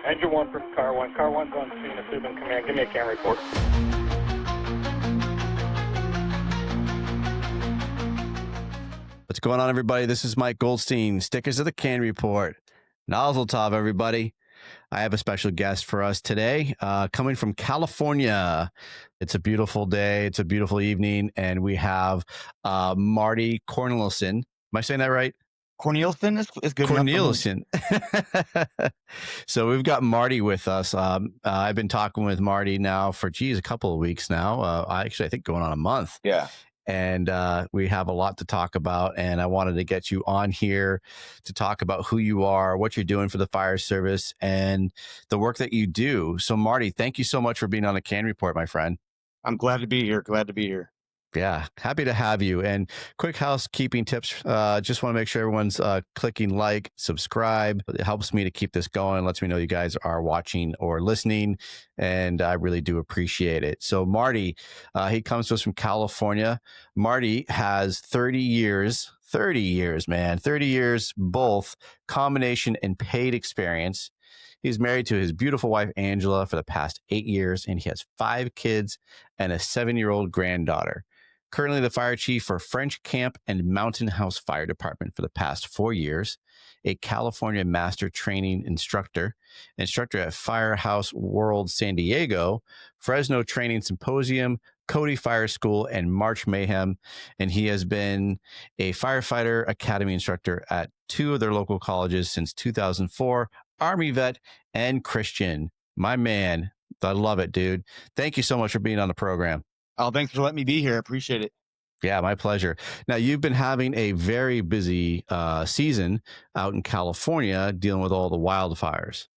Engine 1 for Car 1. Car 1's on scene. Assume in command. Give me a C.A.N report. What's going on, everybody? This is Mike Goldstein. Stickers of the C.A.N report. Nozzle top, everybody. I have a special guest for us today, coming from California. It's a beautiful day. It's a beautiful evening. And we have Marty Cornilsen. Am I saying that right? Cornilsen is good. Cornilsen. So we've got Marty with us. I've been talking with Marty now for, a couple of weeks now. I think going on a month. Yeah. And we have a lot to talk about. And I wanted to get you on here to talk about who you are, what you're doing for the fire service, and the work that you do. So, Marty, thank you so much for being on the C.A.N report, my friend. I'm glad to be here. Yeah, happy to have you. And quick housekeeping tips. Just want to make sure everyone's clicking like, subscribe. It helps me to keep this going. Lets me know you guys are watching or listening. And I really do appreciate it. So Marty, he comes to us from California. Marty has 30 years, man, 30 years, both combination and paid experience. He's married to his beautiful wife, Angela, for the past 8 years, and he has 5 kids and a 7-year-old granddaughter. Currently the fire chief for French Camp and Mountain House Fire Department for the past 4 years, a California Master Training instructor at Firehouse World San Diego, Fresno Training Symposium, Cody Fire School, and March Mayhem. And he has been a firefighter academy instructor at 2 of their local colleges since 2004, Army vet and Christian. My man, I love it, dude. Thank you so much for being on the program. Oh, thanks for letting me be here. I appreciate it. Yeah, my pleasure. Now, you've been having a very busy season out in California dealing with all the wildfires.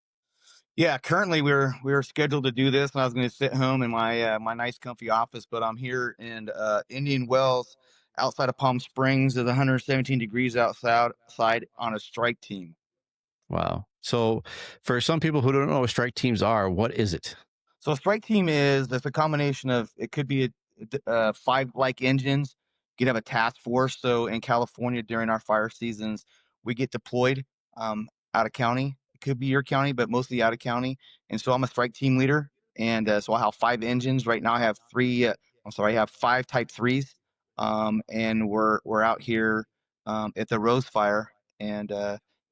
Yeah, currently we're scheduled to do this, and I was going to sit home in my my nice, comfy office, but I'm here in Indian Wells, outside of Palm Springs. It's 117 degrees outside on a strike team. Wow. So, for some people who don't know what strike teams are, what is it? So a strike team it's a combination of, it could be 5 like engines. You could have a task force. So in California during our fire seasons, we get deployed out of county. It could be your county, but mostly out of county. And so I'm a strike team leader. And so I have 5 engines. Right now I have 5 type 3s. And we're out here at the Rose Fire and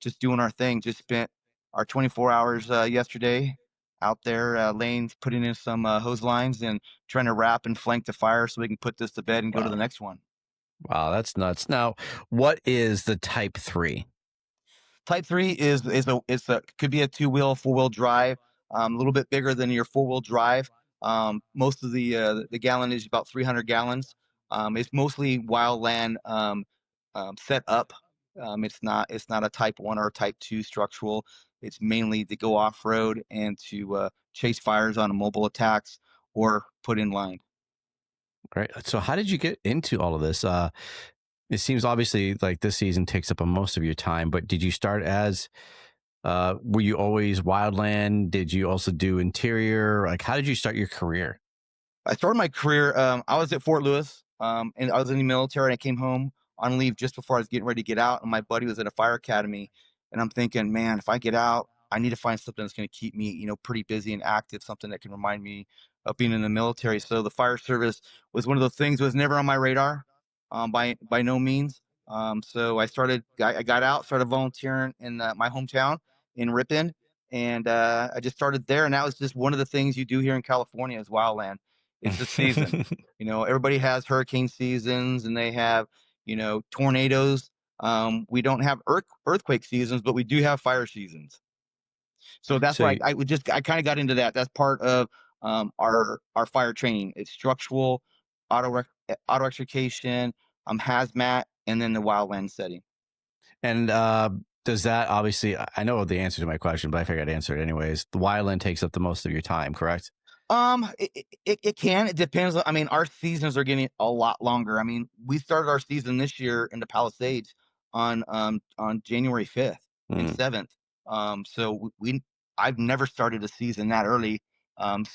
just doing our thing. Just spent our 24 hours yesterday out there putting in some hose lines and trying to wrap and flank the fire so we can put this to bed and go to the next one. Wow, that's nuts. Now, what is the Type 3? Type 3 could be a 2-wheel, 4-wheel drive, a little bit bigger than your 4-wheel drive. Most of the gallon is about 300 gallons. It's mostly wildland set up. It's not a Type 1 or a Type 2 structural. It's mainly to go off-road and to chase fires on mobile attacks or put in line. Right. So how did you get into all of this? It seems obviously like this season takes up most of your time, but did you start as, were you always wildland? Did you also do interior? Like, how did you start your career? I started my career, I was at Fort Lewis, and I was in the military, and I came home on leave just before I was getting ready to get out, and my buddy was at a fire academy, and I'm thinking, man, if I get out, I need to find something that's going to keep me, pretty busy and active, something that can remind me of being in the military. So the fire service was one of those things that was never on my radar, by no means. So I got out, started volunteering in my hometown in Ripon, and I just started there, and that was just one of the things you do here in California is wildland. It's the season. Everybody has hurricane seasons, and they have tornadoes. We don't have earthquake seasons, but we do have fire seasons. So that's why I kind of got into that. That's part of our fire training. It's structural, auto extrication, hazmat, and then the wildland setting. And does that, obviously, I know the answer to my question, but I figured I'd answer it anyways. The wildland takes up the most of your time, correct? It can. It depends. I mean, our seasons are getting a lot longer. I mean, we started our season this year in the Palisades on January 5th and 7th. So I've never started a season that early.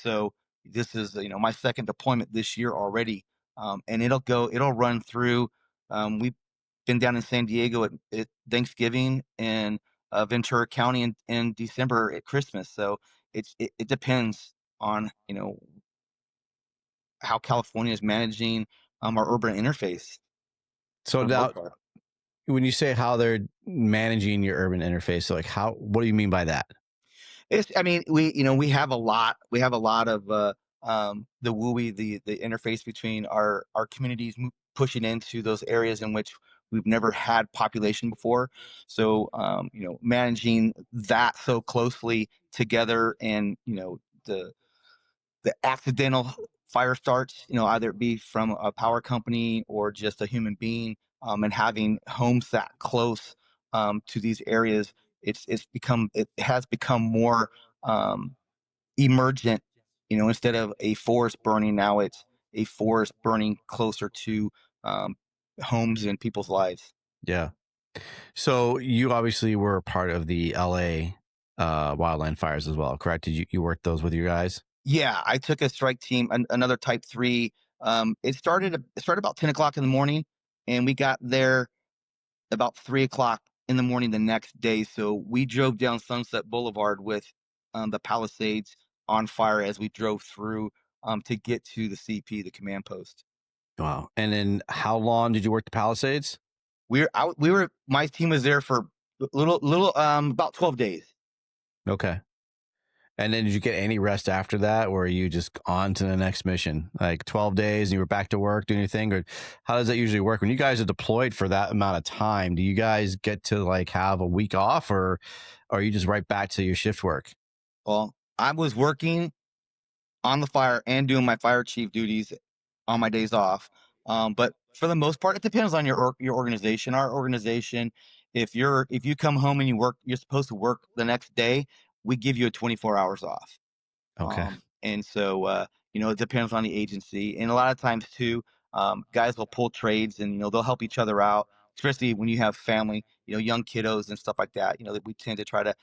So this is my second deployment this year already. And it'll run through. We've been down in San Diego at Thanksgiving and Ventura County in December at Christmas. So it depends on how California is managing our urban interface So for the now, most part. when you say how they're managing your urban interface, so like what do you mean by that? I mean, we have a lot. We have a lot of the WUI, the interface between our communities pushing into those areas in which we've never had population before. So, managing that so closely together, and the accidental fire starts, either it be from a power company or just a human being, and having homes that close to these areas, it has become more emergent. Instead of a forest burning, now it's a forest burning closer to um, homes and people's lives. Yeah. So you obviously were part of the LA wildland fires as well, correct? Did you work those with your guys? Yeah, I took a strike team, another type 3. It started about 10 o'clock in the morning, and we got there about 3 o'clock in the morning the next day. So we drove down Sunset Boulevard with the Palisades on fire as we drove through to get to the CP, the command post. Wow. And then how long did you work the Palisades? My team was there for about 12 days. Okay. And then did you get any rest after that, or are you just on to the next mission? Like 12 days and you were back to work doing your thing? Or how does that usually work? When you guys are deployed for that amount of time, do you guys get to like have a week off, or are you just right back to your shift work? Well, I was working on the fire and doing my fire chief duties on my days off. But for the most part, it depends on your organization. Our organization, if you come home and you're supposed to work the next day. We give you a 24 hours off. Okay. And so it depends on the agency, and a lot of times too, guys will pull trades, and they'll help each other out, especially when you have family, young kiddos and stuff like that. That we tend to try to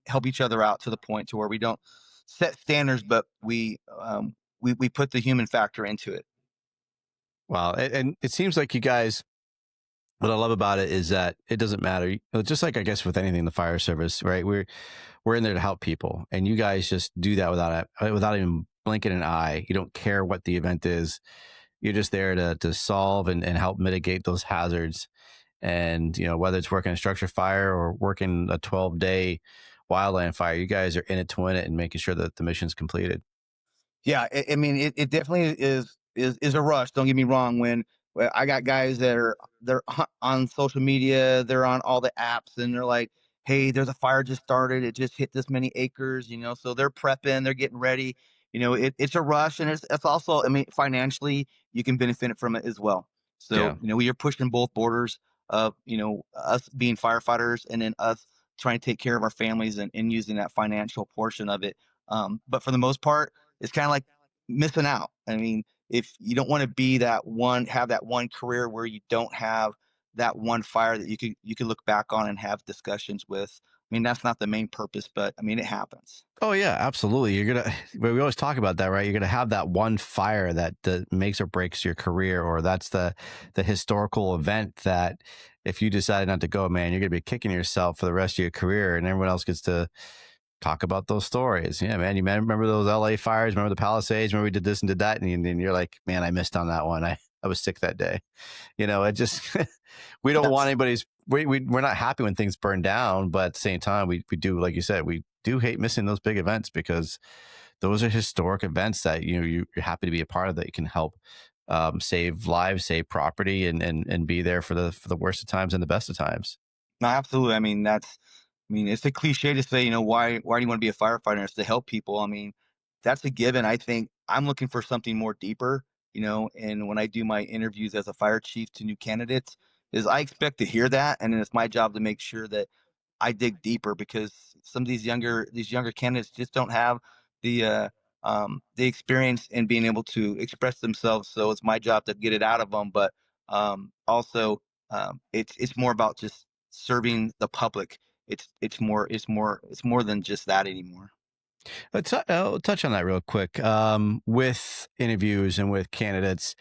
help each other out to the point to where we don't set standards, but we put the human factor into it. Wow. And it seems like you guys, what I love about it is that it doesn't matter. Just like I guess with anything in the fire service, right? We're in there to help people, and you guys just do that without even blinking an eye. You don't care what the event is. You're just there to solve and help mitigate those hazards. And whether it's working a structure fire or working a 12-day wildland fire, you guys are in it to win it and making sure that the mission's completed. Yeah, I mean, it definitely is a rush. Don't get me wrong. When I got guys they're on social media, they're on all the apps, and they're like, "Hey, there's a fire just started. It just hit this many acres." So they're prepping, they're getting ready. It's a rush, and it's also, I mean, financially, you can benefit from it as well. So Yeah. you're pushing both borders of us being firefighters, and then us trying to take care of our families, and using that financial portion of it. But for the most part, it's kind of like missing out. I mean, if you don't want to have that one career where you don't have that one fire that you could look back on and have discussions with. I mean, that's not the main purpose, but I mean, it happens. Oh yeah, absolutely. We always talk about that, right? You're gonna have that one fire that makes or breaks your career, or that's the historical event that if you decide not to go, man, you're gonna be kicking yourself for the rest of your career, and everyone else gets to talk about those stories. Yeah, man, remember those LA fires? Remember the Palisades? Remember we did this and did that, and you're like, man, I missed on that one. I was sick that day. It just we don't want Yes. anybody's. We're not happy when things burn down, but at the same time, we do, like you said, we do hate missing those big events, because those are historic events that you're happy to be a part of, that you can help save lives, save property, and be there for the worst of times and the best of times. No, absolutely. I mean, it's a cliche to say, why do you want to be a firefighter? It's to help people. I mean, that's a given. I think I'm looking for something more deeper, and when I do my interviews as a fire chief to new candidates, is I expect to hear that. And then it's my job to make sure that I dig deeper, because some of these younger candidates just don't have the experience in being able to express themselves. So it's my job to get it out of them. But also, it's more about just serving the public. It's more than just that anymore. I'll touch on that real quick. With interviews and with candidates,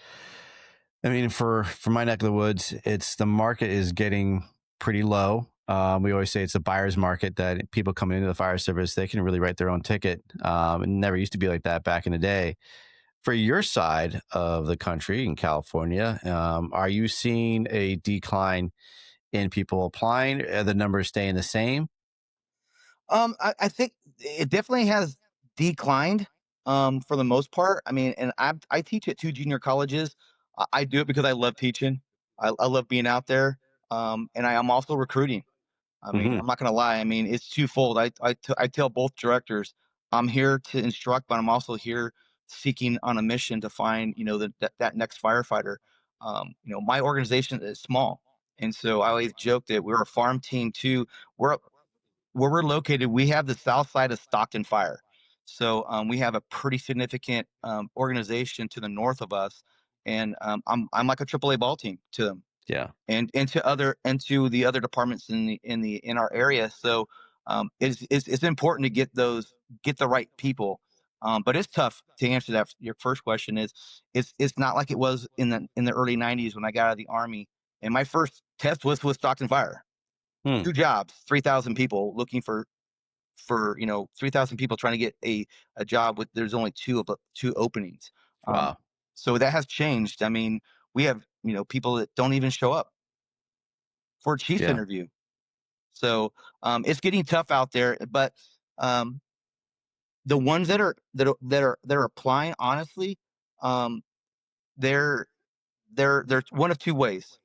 I mean, for my neck of the woods, it's the market is getting pretty low. We always say it's a buyer's market, that people coming into the fire service, they can really write their own ticket. It never used to be like that back in the day. For your side of the country in California, are you seeing a decline in people applying? Are the numbers staying the same? I think it definitely has declined, for the most part. I mean, and I teach at 2 junior colleges. I do it because I love teaching. I love being out there, and I'm also recruiting. I mean, Hmm. I'm not gonna lie. I mean, it's twofold. I tell both directors, I'm here to instruct, but I'm also here seeking on a mission to find, that next firefighter. My organization is small, and so I always joke that we're a farm team too. We're where we're located. We have the south side of Stockton Fire, so we have a pretty significant organization to the north of us, and I'm like a AAA ball team to them Yeah. and to the other departments in our area. So it's important to get the right people. But it's tough to answer that. Your first question is it's not like it was in the early '90s when I got out of the army, and my first test was with Stockton Fire. Hmm. 2 jobs, 3,000 people looking for 3,000 people trying to get a job with there's only two openings. Um, Wow. so that has changed. I mean, we have people that don't even show up for a chief's Yeah. interview. So it's getting tough out there. But um, the ones that are applying, honestly, um, they're they're one of two ways.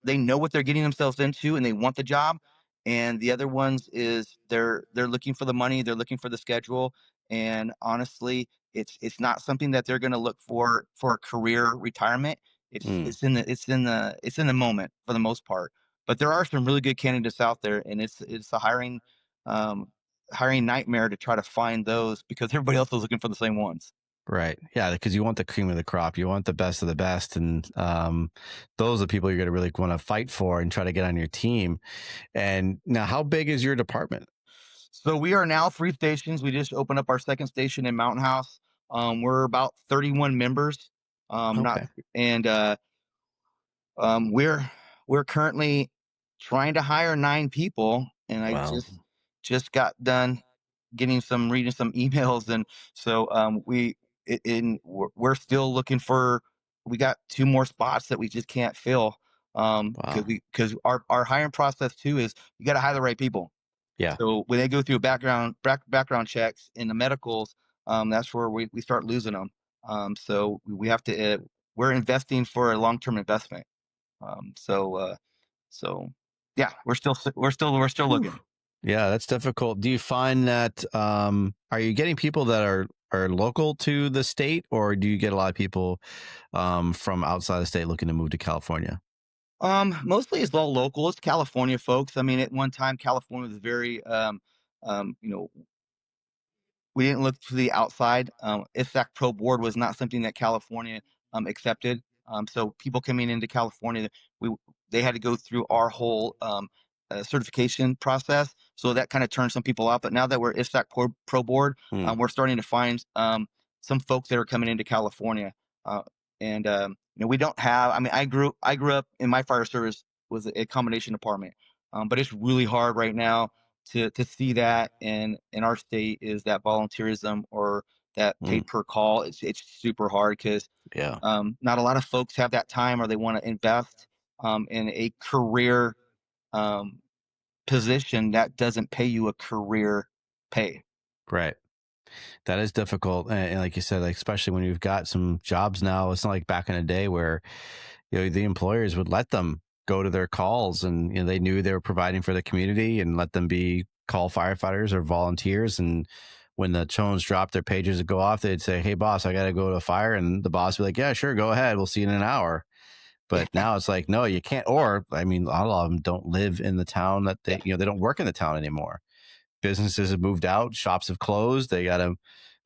They know what they're getting themselves into and they want the job, and the other ones is they're looking for the money, they're looking for the schedule, and honestly it's not something that they're going to look for a career retirement. it's Mm. it's in the it's in the it's in the moment for the most part, but there are some really good candidates out there, and it's a um hiring nightmare to try to find those because everybody else is looking for the same ones. Right. Yeah, because you want the cream of the crop. You want the best of the best. And those are the people you're going to really want to fight for and try to get on your team. And now, how big is your department? So we are now 3 stations. We just opened up our second station in Mountain House. We're about 31 members. Not Okay. and we're currently trying to hire 9 people, and I Wow. just got done getting some reading some emails, and so we're still looking for. We got 2 more spots that we just can't fill, Wow. because our hiring process too is you got to hire the right people. Yeah. So when they go through background checks in the medicals, that's where we start losing them. So we have to we're investing for a long term investment. Um, so uh, so yeah, we're still Whew. looking. Yeah, that's difficult. Do you find that are you getting people that are local to the state, or do you get a lot of people from outside the state looking to move to California? Mostly it's all local. It's California folks. I mean, at one time, California was very, um, you know, we didn't look to the outside. ISAC Pro Board was not something that California accepted. So people coming into California, we they had to go through our whole certification process. So that kind of turned some people off. But now that we're ISAC Pro Board, Hmm. we're starting to find some folks that are coming into California. Uh, and we don't have. I mean, I grew up in my fire service was a combination department, but it's really hard right now to see that in our state is that volunteerism or that Hmm. paid per call. It's super hard because Yeah. not a lot of folks have that time or they want to invest in a career um, position that doesn't pay you a career pay. Right. That is difficult, and like you said, like, especially when you've got some jobs now, it's not like back in the day where the employers would let them go to their calls, and they knew they were providing for the community, and let them be call firefighters or volunteers. And when the tones dropped, their pagers would go off. They'd say, "Hey, boss, I got to go to a fire," and the boss would be like, "Yeah, sure, go ahead. We'll see you in an hour." But now it's like, no, you can't. Or I mean, a lot of them don't live in the town that they don't work in the town anymore. Businesses have moved out, shops have closed. They got to,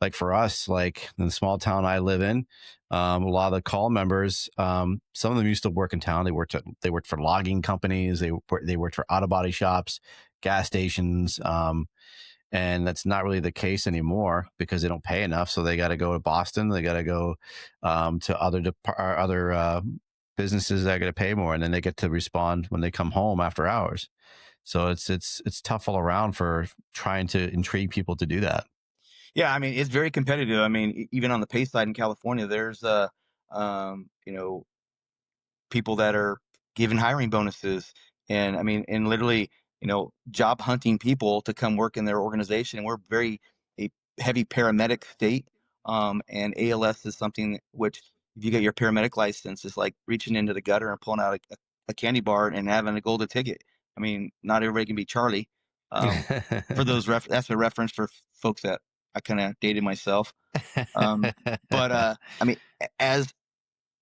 like for us, like in the small town I live in, a lot of the call members, some of them used to work in town. They worked for logging companies. They worked for auto body shops, gas stations, and that's not really the case anymore because they don't pay enough. So they got to go to Boston. They got to go to other businesses that are going to pay more, and then they get to respond when they come home after hours. So it's tough all around for trying to intrigue people to do that. Yeah, I mean, it's very competitive. I mean, even on the pay side in California, there's people that are given hiring bonuses, and I mean, and literally, job hunting people to come work in their organization. And we're very a heavy paramedic state, and ALS is something which, if you get your paramedic license, is like reaching into the gutter and pulling out a candy bar and having a golden ticket. I mean, not everybody can be Charlie. For those that's a reference for folks that I kind of dated myself. But I mean, as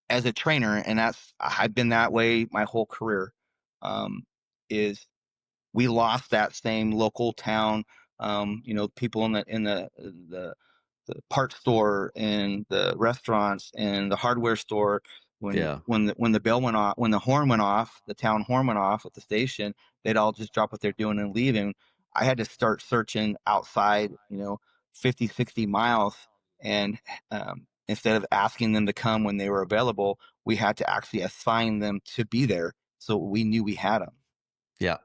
as a trainer, and I've been that way my whole career, um, is we lost that same local town, people in the parts store and the restaurants and the hardware store. When Yeah. when the bell went off, when the horn went off, the town horn went off at the station, they'd all just drop what they're doing and leave. And I had to start searching outside, 50, 60 miles. And instead of asking them to come when they were available, we had to actually assign them to be there, so we knew we had them. Yeah.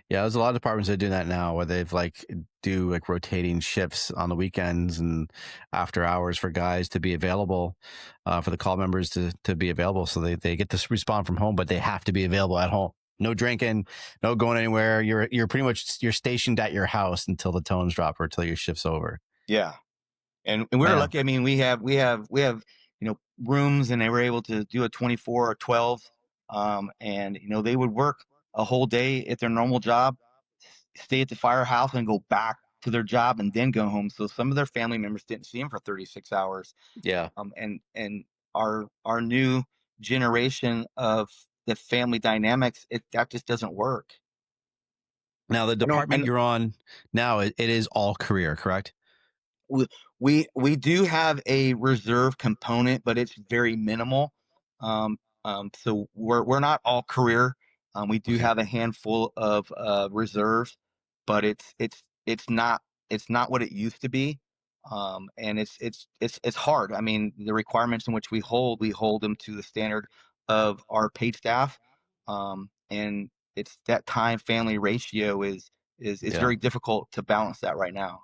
Yeah, there's a lot of departments that do that now where they've like do like rotating shifts on the weekends and after hours for guys to be available, for the call members to be available. So they get to respond from home, but they have to be available at home. No drinking, no going anywhere. You're pretty much you're stationed at your house until the tones drop or until your shift's over. Yeah. And we're Man, lucky. I mean, we have rooms, and they were able to do a 24 or 12, and they would work a whole day at their normal job, stay at the firehouse, and go back to their job and then go home. So some of their family members didn't see them for 36 hours. yeah. And our new generation of the family dynamics, that just doesn't work. Now the I don't. department you're on now, it is all career, correct? We do have a reserve component, but it's very minimal. So we're not all career. We do Okay. have a handful of reserves, but it's not what it used to be. And it's hard. I mean, the requirements in which we hold them to the standard of our paid staff, and it's that time family ratio is Yeah. very difficult to balance that right now.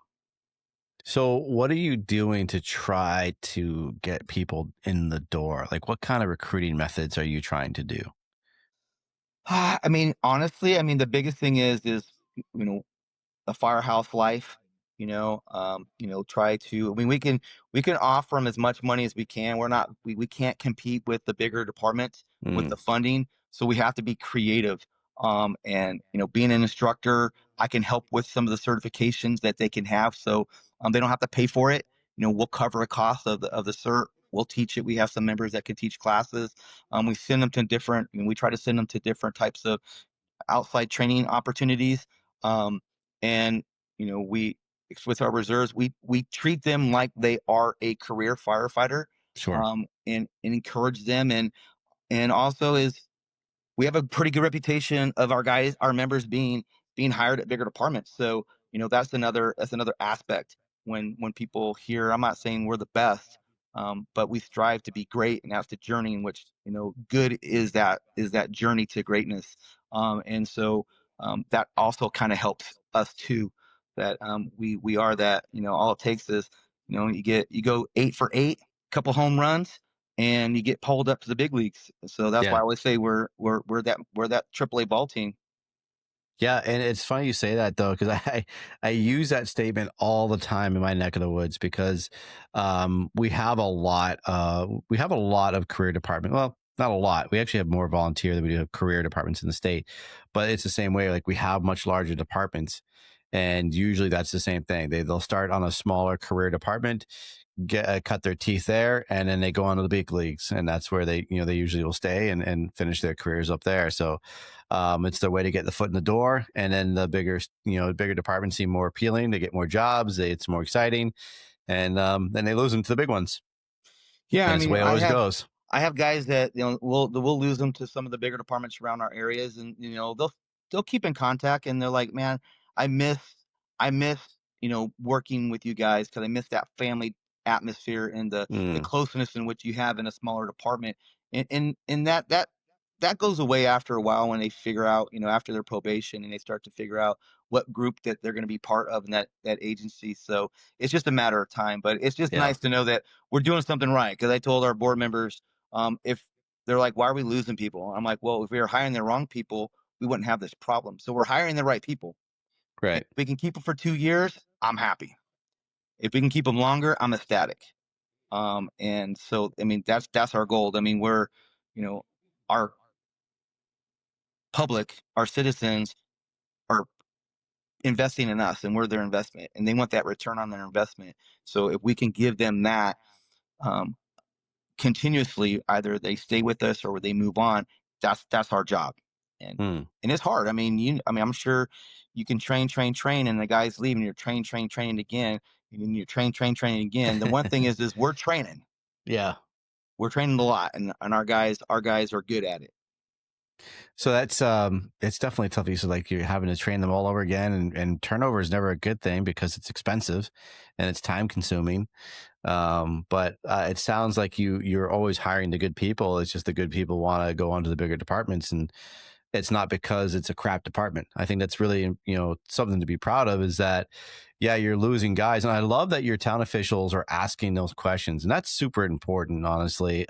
So, what are you doing to try to get people in the door? Like, what kind of recruiting methods are you trying to do? I mean, honestly, I mean, the biggest thing is you know a firehouse life. Try to. I mean, we can offer them as much money as we can. We can't compete with the bigger departments with Mm, the funding, so we have to be creative. And being an instructor, I can help with some of the certifications that they can have, so they don't have to pay for it. We'll cover a cost of the cert. We'll teach it. We have some members that can teach classes. We send them to different. We try to send them to different types of outside training opportunities. And we with our reserves, we treat them like they are a career firefighter, sure. and encourage them. And also is we have a pretty good reputation of our members being hired at bigger departments. So that's another aspect when people hear. I'm not saying we're the best, but we strive to be great, and that's the journey in which good is that journey to greatness. And so that also kind of helps us too. That we are that. All it takes is you go 8 for 8, couple home runs, and you get pulled up to the big leagues. So that's why I Yeah. always say we're that AAA ball team. Yeah, and it's funny you say that though, because I use that statement all the time in my neck of the woods because we have a lot of career department. Well, not a lot. We actually have more volunteer than we do have career departments in the state, but it's the same way. Like we have much larger departments, and usually that's the same thing. They'll start on a smaller career department, get cut their teeth there, and then they go on to the big leagues, and that's where they usually will stay and finish their careers up there. So it's their way to get the foot in the door, and then the bigger departments seem more appealing. They get more jobs. It's more exciting, and then they lose them to the big ones, Yeah, and I it's the mean, way it always goes. I have guys that we'll lose them to some of the bigger departments around our areas, and they'll keep in contact, and they're like, man, I miss I miss working with you guys, because I miss that family atmosphere and the Mm, closeness in which you have in a smaller department, and that that goes away after a while when they figure out, after their probation, and they start to figure out what group that they're going to be part of in that agency. So it's just a matter of time. But it's just Yeah. nice to know that we're doing something right. Because I told our board members, if they're like, why are we losing people? I'm like, well, if we were hiring the wrong people, we wouldn't have this problem. So we're hiring the right people. If Right. we can keep them for 2 years, I'm happy. If we can keep them longer, I'm ecstatic. And so, I mean, that's our goal. I mean, we're, our public, our citizens are investing in us, and we're their investment, and they want that return on their investment. So if we can give them that, um, continuously, either they stay with us or they move on. That's our job. and Hmm. and it's hard. I mean, I'm sure you can train, and the guy's leaving. You're training again, and then you're training again. The one thing is we're training. Yeah. We're training a lot, and our guys are good at it. So that's it's definitely tough. You said like you're having to train them all over again, and turnover is never a good thing because it's expensive and it's time consuming. But it sounds like you're always hiring the good people. It's just the good people want to go on to the bigger departments, and it's not because it's a crap department. I think that's really, something to be proud of, is that, yeah, you're losing guys. And I love that your town officials are asking those questions. And that's super important, honestly,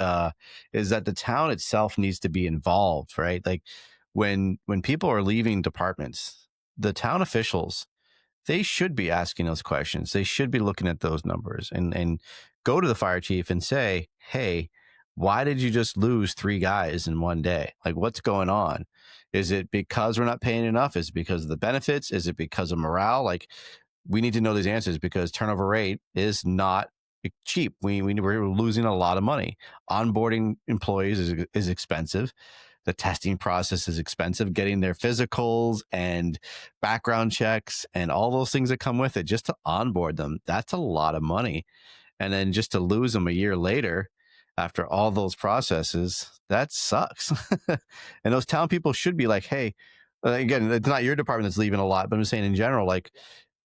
is that the town itself needs to be involved, right? Like when people are leaving departments, the town officials, they should be asking those questions. They should be looking at those numbers and go to the fire chief and say, hey, why did you just lose 3 guys in one day? Like, what's going on? Is it because we're not paying enough? Is it because of the benefits? Is it because of morale? Like, we need to know these answers because turnover rate is not cheap. We're losing a lot of money. Onboarding employees is expensive. The testing process is expensive. Getting their physicals and background checks and all those things that come with it just to onboard them, that's a lot of money. And then just to lose them a year later after all those processes, that sucks. And those town people should be like, hey, again, it's not your department that's leaving a lot, but I'm saying in general, like,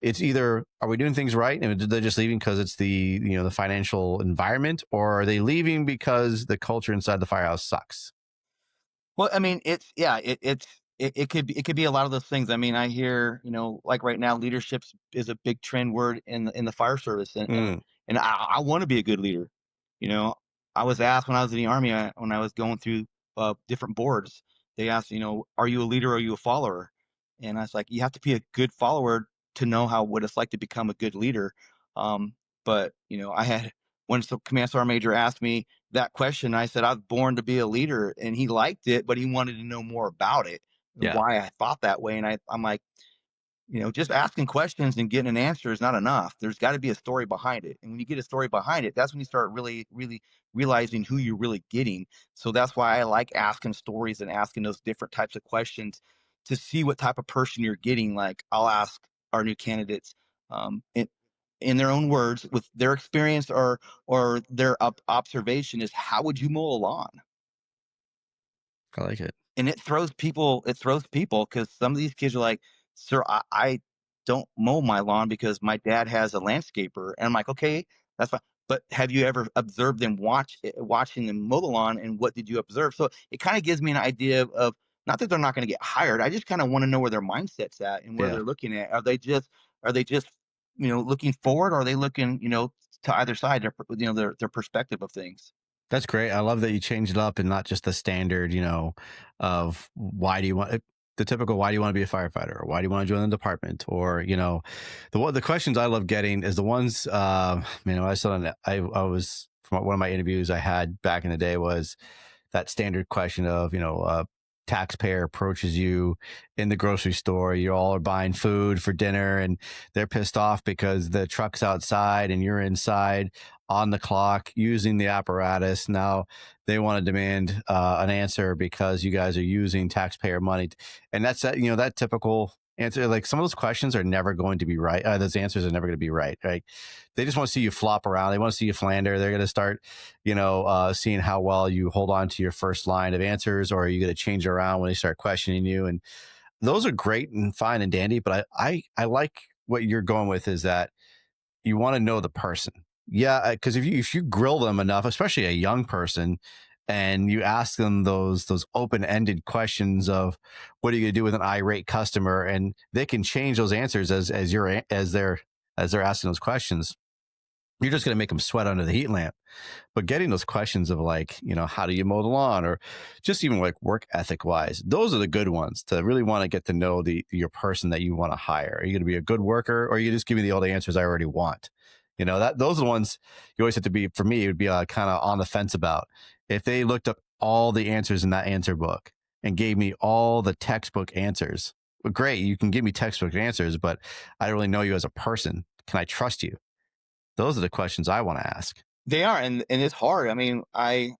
it's either, are we doing things right and they're just leaving because it's the financial environment, or are they leaving because the culture inside the firehouse sucks? Well, I mean, it could be a lot of those things. I mean, I hear, like right now, leadership is a big trend word in the fire service, Mm, and I want to be a good leader. You know, I was asked when I was in the army, when I was going through different boards, they asked, are you a leader or are you a follower? And I was like, you have to be a good follower to know what it's like to become a good leader. Um, but I had when the command sergeant major asked me that question, I said, I was born to be a leader, and he liked it, but he wanted to know more about it and yeah, why I thought that way. And I'm like, just asking questions and getting an answer is not enough. There's got to be a story behind it. And when you get a story behind it, that's when you start really, really realizing who you're really getting. So that's why I like asking stories and asking those different types of questions to see what type of person you're getting. Like I'll ask our new candidates, in their own words, with their experience or their observation, is how would you mow a lawn? I like it. And it throws people because some of these kids are like, sir, I don't mow my lawn because my dad has a landscaper. And I'm like, okay, that's fine. But have you ever observed them watching them mow the lawn, and what did you observe? So it kind of gives me an idea of, not that they're not going to get hired. I just kind of want to know where their mindset's at and where Yeah. they're looking at. Are they just looking forward, or are they looking to either side, their perspective of things? That's great. I love that you changed it up and not just the standard, of the typical why do you want to be a firefighter, or why do you want to join the department, or the questions I love getting is the ones I saw I was, from one of my interviews I had back in the day, was that standard question of taxpayer approaches you in the grocery store. You all are buying food for dinner, and they're pissed off because the truck's outside and you're inside on the clock using the apparatus. Now they want to demand an answer because you guys are using taxpayer money, and that's that typical answer. Like, some of those questions are never going to be right. Those answers are never going to be right. Right? They just want to see you flop around. They want to see you flounder. They're going to start, seeing how well you hold on to your first line of answers, or are you going to change it around when they start questioning you? And those are great and fine and dandy, but I like what you're going with, is that you want to know the person. Yeah, because if you grill them enough, especially a young person, and you ask them those open-ended questions of what are you going to do with an irate customer, and they can change those answers as they're asking those questions. You're just going to make them sweat under the heat lamp. But getting those questions of like, how do you mow the lawn, or just even like work ethic wise, those are the good ones to really want to get to know your person that you want to hire. Are you going to be a good worker, or are you just give me all the answers I already want? Those are the ones you always have to be. For me, it would be kind of on the fence about. If they looked up all the answers in that answer book and gave me all the textbook answers, well, great, you can give me textbook answers, but I don't really know you as a person. Can I trust you? Those are the questions I want to ask. They are, and it's hard. I mean, I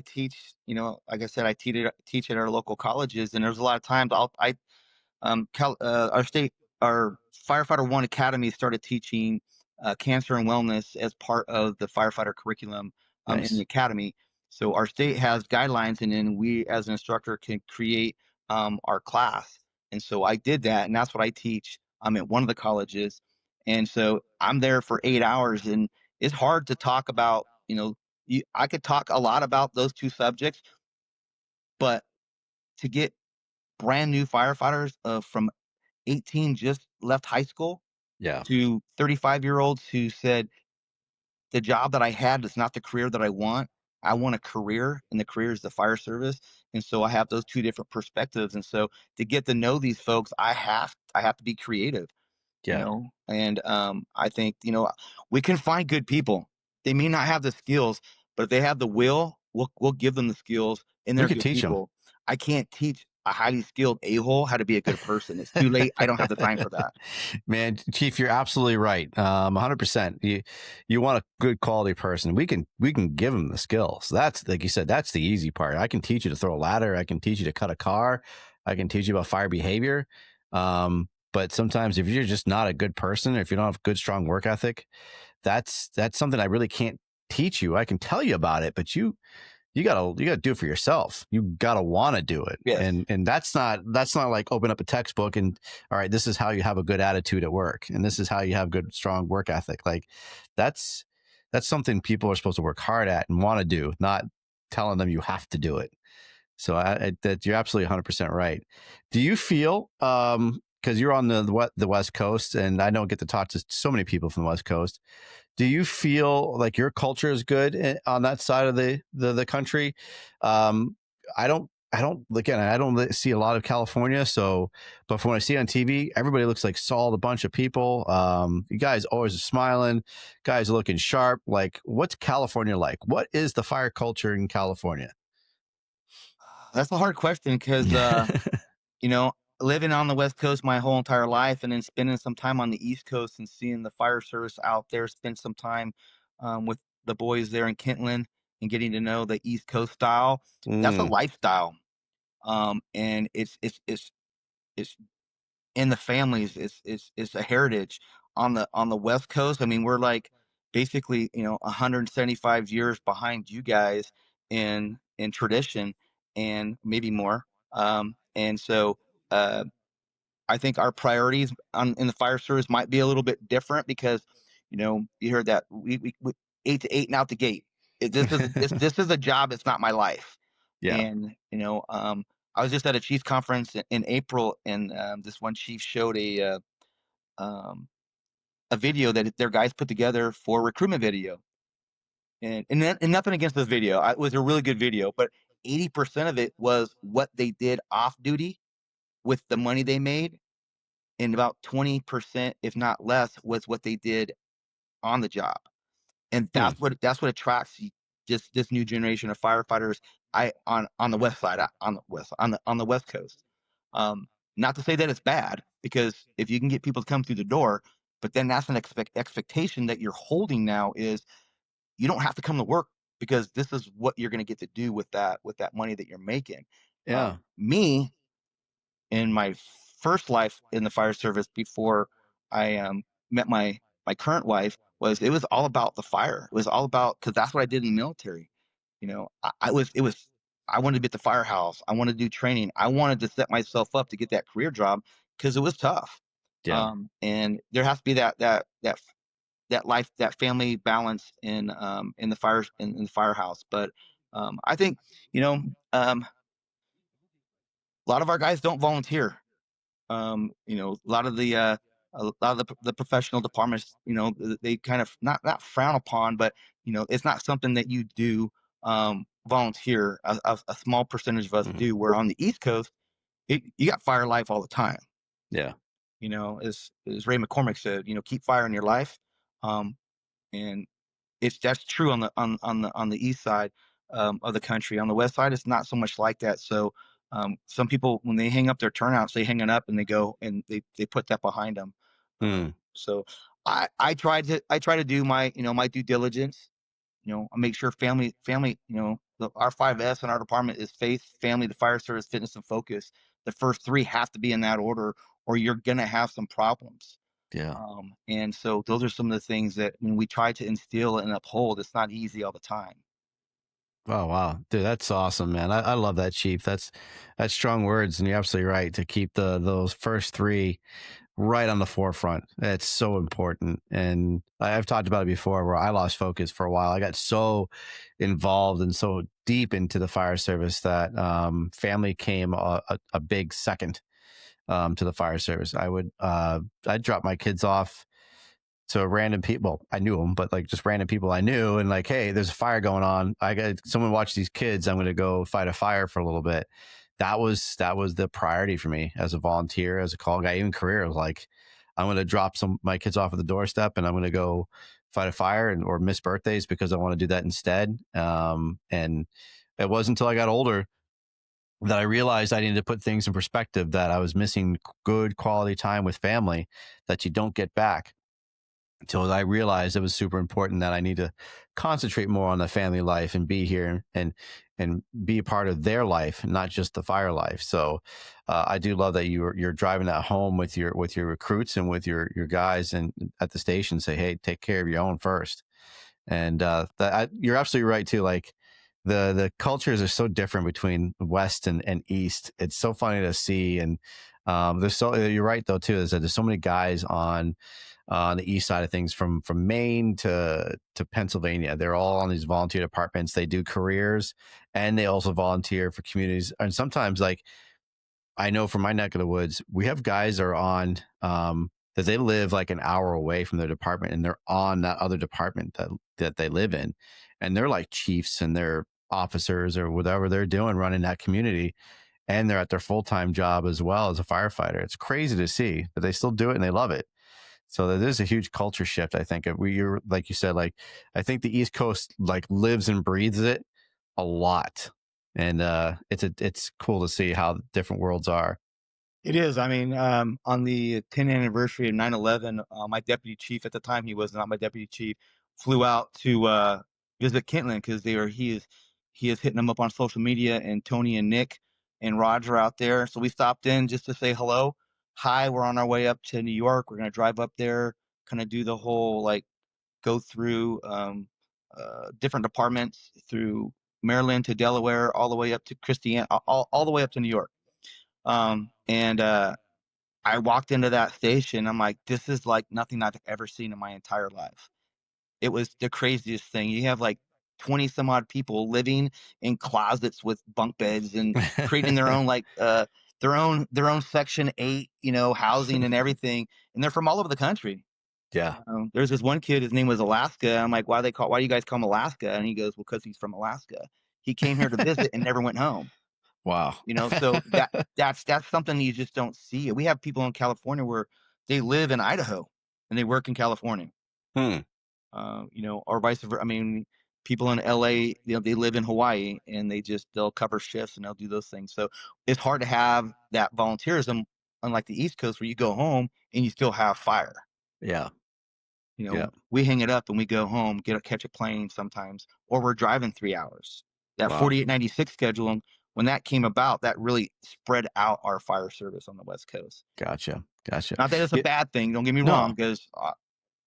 teach, like I said, I teach at our local colleges, and there's a lot of times our firefighter one academy started teaching cancer and wellness as part of the firefighter curriculum in the Nice. academy. So our state has guidelines, and then we as an instructor can create our class. And so I did that, and that's what I teach. I'm at one of the colleges, and so I'm there for 8 hours, and it's hard to talk about. I could talk a lot about those two subjects, but to get brand new firefighters from 18 just left high school Yeah. to 35-year-olds who said, the job that I had is not the career that I want. I want a career, and the career is the fire service. And so I have those two different perspectives. And so to get to know these folks, I have to be creative, Yeah. And I think, we can find good people. They may not have the skills, but if they have the will, we'll give them the skills, and We they're could good teach them. people. I can't teach a highly skilled a-hole how to be a good person. It's too late. I don't have the time for that. Man, Chief, you're absolutely right. 100%. You want a good quality person. We can give them the skills. That's, like you said, that's the easy part. I can teach you to throw a ladder. I can teach you to cut a car. I can teach you about fire behavior. But sometimes if you're just not a good person, or if you don't have good, strong work ethic, that's something I really can't teach you. I can tell you about it, but you gotta do it for yourself. You gotta want to do it. Yes. And that's not like open up a textbook and, all right, this is how you have a good attitude at work, and this is how you have good, strong work ethic. Like that's something people are supposed to work hard at and want to do, not telling them you have to do it. So that you're absolutely 100% right. Do you feel, because you're on the West Coast, and I don't get to talk to so many people from the West Coast, do you feel like your culture is good on that side of the country? Um, I don't see a lot of California. So, but from what I see on TV, everybody looks like solid, a bunch of people. You guys always are smiling, guys are looking sharp. Like, what's California like? What is the fire culture in California? That's a hard question because, you know, living on the West Coast my whole entire life, and then spending some time on the East Coast and seeing the fire service out there, spend some time with the boys there in Kentland and getting to know the East Coast style. That's a Mm, lifestyle. And it's in the families. It's a heritage on the West Coast. I mean, we're like basically 175 years behind you guys in tradition, and maybe more. And so I think our priorities in the fire service might be a little bit different because you heard that we 8 to 8 and out the gate. This is a job. It's not my life. yeah. And I was just at a chiefs conference in April, and this one chief showed um, a video that their guys put together for recruitment video, and nothing against this video. It was a really good video, but 80% of it was what they did off duty with the money they made, and about 20%, if not less, was what they did on the job. And Hmm. that's what attracts just this new generation of firefighters. On the west side, on the west coast. Not to say that it's bad, because if you can get people to come through the door, but then that's an expectation that you're holding now is you don't have to come to work because this is what you're going to get to do with that money that you're making. Yeah. Me, in my first life in the fire service before I met my current wife, it was all about the fire. It was all about, because that's what I did in the military. I wanted to be at the firehouse. I wanted to do training. I wanted to set myself up to get that career job because it was tough. Yeah. And there has to be that life, that family balance in the firehouse. But I think, a lot of our guys don't volunteer. A lot of the professional departments, they kind of not frown upon, but it's not something that you do volunteer. A small percentage of us do. Where on the East Coast, you got fire life all the time. Yeah. As Ray McCormick said, keep fire in your life, and that's true on the east side of the country. On the west side, it's not so much like that. So some people, when they hang up their turnouts, they hang it up and they go and they put that behind them. So I try to do my due diligence. I make sure family. Our 5S in our department is faith, family, the fire service, fitness, and focus. The first three have to be in that order, or you're gonna have some problems. Yeah. And so those are some of the things that when we try to instill and uphold, it's not easy all the time. Oh wow, dude, that's awesome, man. I love that, Chief. That's strong words, and you're absolutely right to keep those first three right on the forefront. It's so important, and I've talked about it before, where I lost focus for a while. I got so involved and so deep into the fire service that family came a big second to the fire service. I'd drop my kids off to random people. Well, I knew them, but like just random people I knew, and like, hey, there's a fire going on. I got someone watch these kids. I'm going to go fight a fire for a little bit. That was the priority for me as a volunteer, as a call guy, even career. I was like, I'm going to drop my kids off at the doorstep, and I'm going to go fight a fire or miss birthdays because I want to do that instead. And it wasn't until I got older that I realized I needed to put things in perspective, that I was missing good quality time with family that you don't get back. Until I realized it was super important that I need to concentrate more on the family life and be here and be a part of their life, not just the fire life. So I do love that you're driving that home with your recruits and with your guys and at the station. Say, hey, take care of your own first. And you're absolutely right too. Like the cultures are so different between West and East. It's so funny to see. And you're right though too, is that there's so many guys on the east side of things, from Maine to Pennsylvania. They're all on these volunteer departments. They do careers and they also volunteer for communities. And sometimes, like, I know from my neck of the woods, we have guys that are on that they live like an hour away from their department, and they're on that other department that they live in, and they're like chiefs and they're officers or whatever they're doing, running that community, and they're at their full-time job as well as a firefighter. It's crazy to see, but they still do it and they love it. So there's a huge culture shift. I think you're like you said, like, I think the East Coast like lives and breathes it a lot, and it's cool to see how different worlds are. It is. I mean, on the 10th anniversary of 9/11, my deputy chief at the time, he was not my deputy chief, flew out to visit Kentland because he is hitting them up on social media, and Tony and Nick and Roger out there. So we stopped in just to say hello. Hi, we're on our way up to New York. We're gonna drive up there, kind of do the whole like go through different departments through Maryland to Delaware, all the way up to Christiana, all the way up to New York. And I walked into that station. I'm like, this is like nothing I've ever seen in my entire life. It was the craziest thing. You have like 20 some odd people living in closets with bunk beds and creating their own like their own section 8, housing and everything. And they're from all over the country. Yeah. There's this one kid, his name was Alaska. I'm like, why do you guys call him Alaska? And he goes, well, because he's from Alaska. He came here to visit and never went home. Wow. So that's something you just don't see. We have people in California where they live in Idaho and they work in California. Or vice versa. I mean, people in LA, they live in Hawaii and they'll cover shifts and they'll do those things. So it's hard to have that volunteerism, unlike the East Coast where you go home and you still have fire. Yeah. We hang it up and we go home, catch a plane sometimes, or we're driving 3 hours. That Wow. 4896 schedule, when that came about, that really spread out our fire service on the West Coast. Gotcha. Not that it's a bad thing, don't get me wrong, because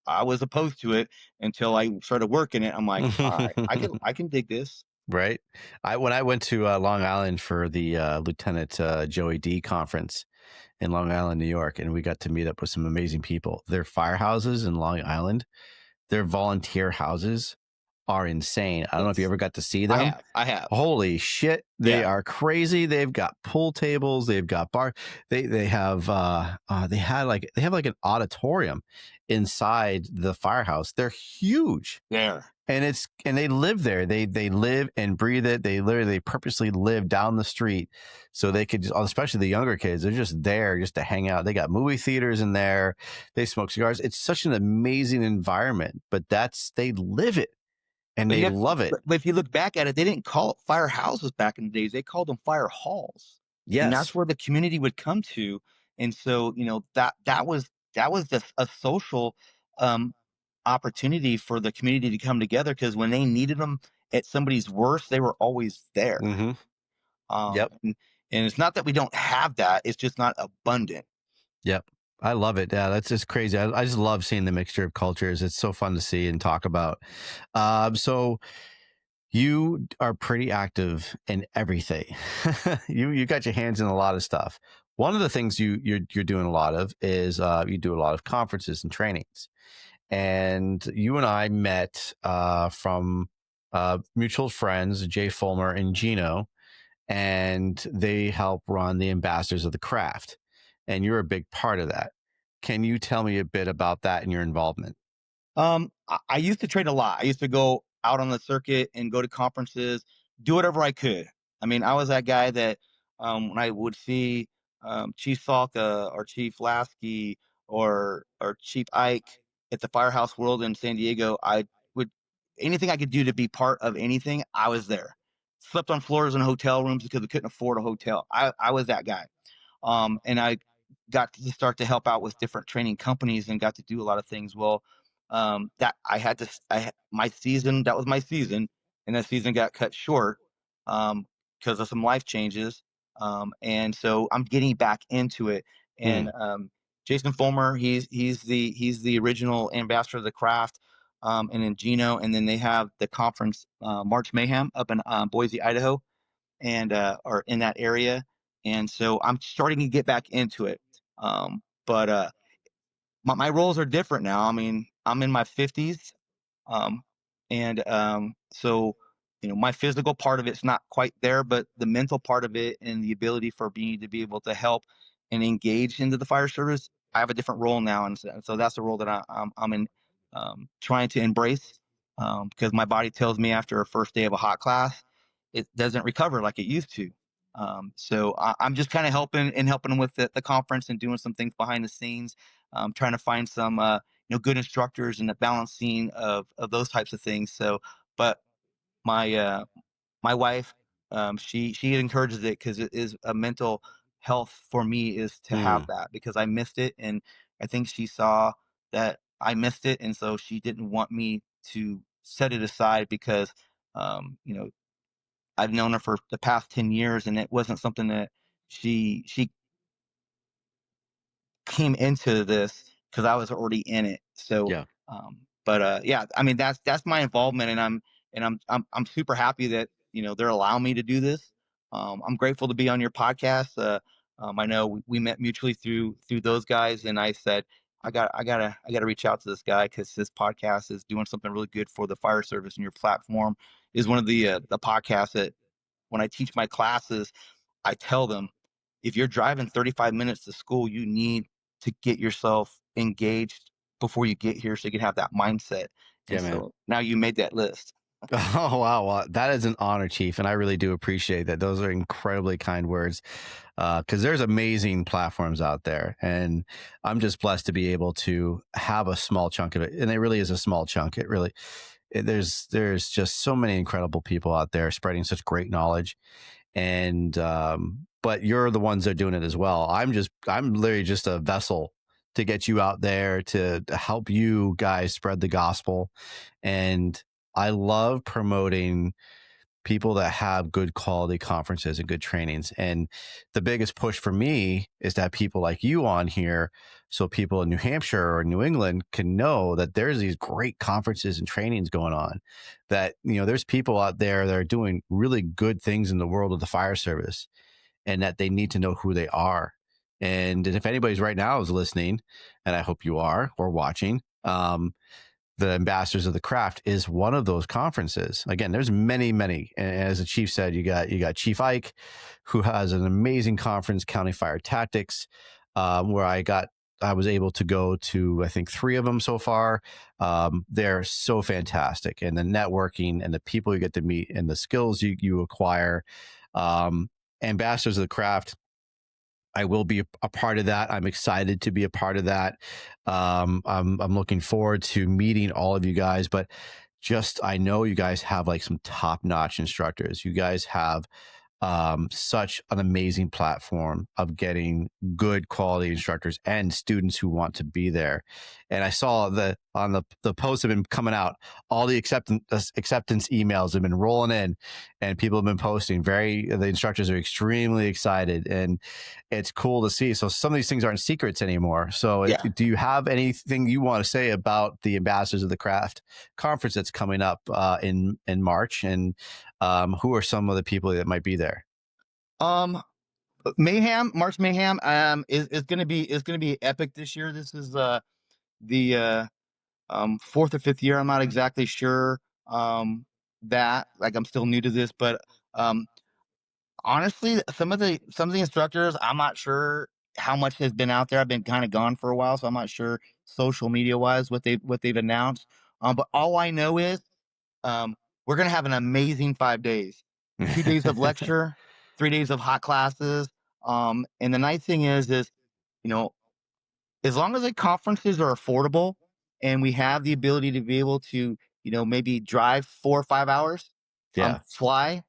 I was opposed to it until I started working it. I'm like, all right, I can dig this. Right. When I went to Long Island for the Lieutenant Joey D conference in Long Island, New York, and we got to meet up with some amazing people. Their firehouses in Long Island, their volunteer houses are insane. I don't know if you Yes. ever got to see them. I have. Holy shit, they Yeah. are crazy. They've got pool tables, they've got bar. They have they have like an auditorium inside the firehouse. They're huge. There. And they live there. They live and breathe it. They purposely live down the street so they could just, especially the younger kids, they're just there just to hang out. They got movie theaters in there. They smoke cigars. It's such an amazing environment, but they live it and But they you have, love it. but if you look back at it, they didn't call it firehouses back in the days. They called them fire halls. And that's Yes. where the community would come to. And so, that was a social opportunity for the community to come together, because when they needed them at somebody's worst, they were always there. Mm-hmm. Um, Yep. and, and it's not that we don't have that; it's just not abundant. Yep. I love it. Yeah, that's just crazy. I just love seeing the mixture of cultures. It's so fun to see and talk about. So you are pretty active in everything. You got your hands in a lot of stuff. One of the things you're doing a lot of is you do a lot of conferences and trainings. And you and I met from mutual friends, Jay Fulmer and Gino, and they help run the Ambassadors of the Craft. And you're a big part of that. Can you tell me a bit about that and your involvement? I used to trade a lot. I used to go out on the circuit and go to conferences, do whatever I could. I mean, I was that guy that when I would see Chief Salka or Chief Lasky or Chief Ike at the Firehouse World in San Diego, I would anything I could do to be part of anything, I was there. Slept on floors in hotel rooms because we couldn't afford a hotel. I was that guy. And I got to start to help out with different training companies and got to do a lot of things. Well, that I had to, my season, that was my season, and that season got cut short because of some life changes. And so I'm getting back into it. And Jason Fulmer, he's the original ambassador of the craft. And then Gino, and then they have the conference March Mayhem up in Boise, Idaho, and or in that area. And so I'm starting to get back into it. But my roles are different now. I mean, I'm in my 50s, um, and so my physical part of it's not quite there, but the mental part of it and the ability for me to be able to help and engage into the fire service, I have a different role now, and so that's the role that I'm in, trying to embrace, because my body tells me after a first day of a hot class, it doesn't recover like it used to. So I'm just kind of helping them with the conference and doing some things behind the scenes, trying to find some good instructors and the balancing of those types of things. So, but my wife, she encourages it because it is a mental health for me is to have that, because I missed it, and I think she saw that I missed it, and so she didn't want me to set it aside because I've known her for the past 10 years, and it wasn't something that she came into this because I was already in it. So, Yeah. but yeah, I mean that's my involvement, and I'm super happy that they're allowing me to do this. I'm grateful to be on your podcast. I know we met mutually through those guys, and I said I gotta reach out to this guy because his podcast is doing something really good for the fire service, and your platform is one of the podcasts that when I teach my classes, I tell them, if you're driving 35 minutes to school, you need to get yourself engaged before you get here so you can have that mindset. Yeah, And man. so now you made that list. Oh, wow. Well, that is an honor, Chief. And I really do appreciate that. Those are incredibly kind words because there's amazing platforms out there. And I'm just blessed to be able to have a small chunk of it. And it really is a small chunk. There's just so many incredible people out there spreading such great knowledge. And but you're the ones that are doing it as well. I'm literally just a vessel to get you out there to help you guys spread the gospel. And I love promoting people that have good quality conferences and good trainings. And the biggest push for me is to have people like you on here so people in New Hampshire or New England can know that there's these great conferences and trainings going on, that, there's people out there that are doing really good things in the world of the fire service and that they need to know who they are. And if anybody's right now is listening, and I hope you are or watching, the Ambassadors of the Craft is one of those conferences. Again, there's many, many. And as the chief said, you got Chief Ike, who has an amazing conference, County Fire Tactics, where I was able to go to, I think, 3 of them so far. They're so fantastic, and the networking and the people you get to meet and the skills you acquire. Ambassadors of the Craft, I will be a part of that. I'm excited to be a part of that. I'm looking forward to meeting all of you guys, but I know you guys have like some top-notch instructors. You guys have such an amazing platform of getting good quality instructors and students who want to be there. And I saw on the posts have been coming out, all the acceptance emails have been rolling in, and people have been posting. The instructors are extremely excited, and it's cool to see. So some of these things aren't secrets anymore. So Yeah. do you have anything you want to say about the Ambassadors of the Craft conference that's coming up in March? And who are some of the people that might be there? March Mayhem is gonna be epic this year. This is the 4th or 5th year. I'm not exactly sure that, like, I'm still new to this, but honestly, some of the instructors, I'm not sure how much has been out there. I've been kind of gone for a while, so I'm not sure social media wise what they've announced. But all I know is um, we're gonna have an amazing 5 days, 2 days of lecture, 3 days of hot classes. And the nice thing is you know, as long as the conferences are affordable and we have the ability to be able to, maybe drive 4 or 5 hours, Yeah. fly,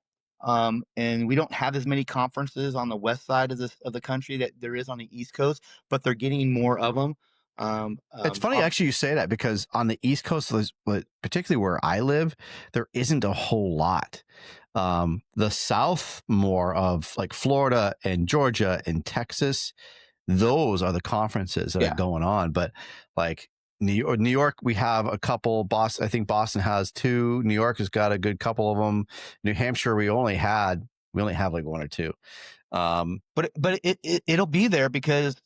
and we don't have as many conferences on the west side of the country that there is on the East Coast, but they're getting more of them. It's funny, actually, you say that, because on the East Coast, particularly where I live, there isn't a whole lot. The South, more of like Florida and Georgia and Texas, those are the conferences that are going on. But like New York, we have a couple. Boston, I think Boston has 2. New York has got a good couple of them. New Hampshire, we only have like 1 or 2. But it'll be there because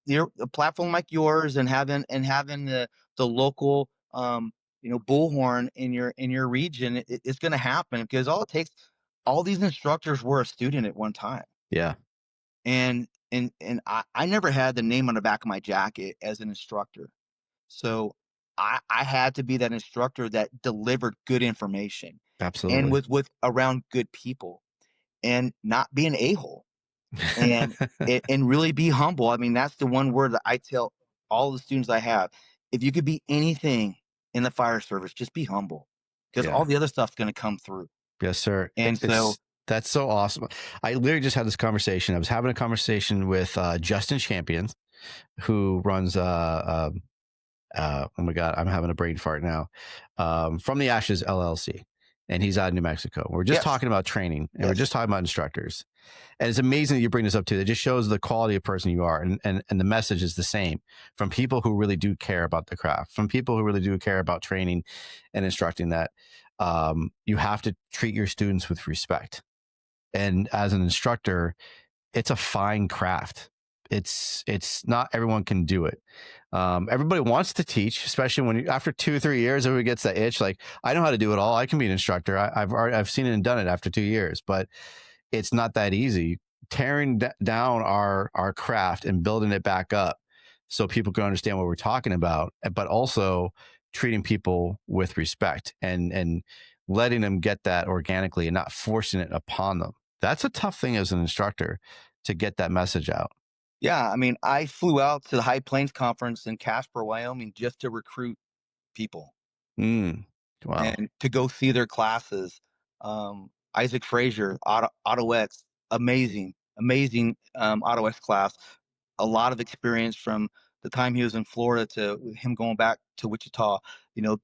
a platform like yours and having the local bullhorn in your region, it's going to happen, because all these instructors were a student at one time. Yeah. And I never had the name on the back of my jacket as an instructor, so I had to be that instructor that delivered good information and Absolutely. with around good people, and not be an a-hole, and and really be humble. I mean, that's the one word that I tell all the students I have. If you could be anything in the fire service, just be humble, because all Yeah. the other stuff's going to come through. Yes, sir. And so, That's so awesome. I literally just had this conversation. I was having a conversation with Justin Champions, who runs oh my God, I'm having a brain fart now. From the Ashes LLC, and he's out of New Mexico. We're just yes, talking about training, and we're yes, just talking about instructors. And it's amazing that you bring this up too. It just shows the quality of person you are, and the message is the same from people who really do care about the craft, from people who really do care about training and instructing. That you have to treat your students with respect. And as an instructor, it's a fine craft. It's not everyone can do it. Everybody wants to teach, especially when after 2 or 3 years, everybody gets that itch. Like, I know how to do it all. I can be an instructor. I've seen it and done it after 2 years, but it's not that easy. Tearing down our craft and building it back up so people can understand what we're talking about, but also treating people with respect and letting them get that organically and not forcing it upon them. That's a tough thing as an instructor, to get that message out. yeah. I mean, I flew out to the High Plains Conference in Casper, Wyoming, just to recruit people Wow. and to go see their classes. Isaac Frazier, Auto X, amazing Auto X class. A lot of experience from the time he was in Florida to him going back to Wichita. You know,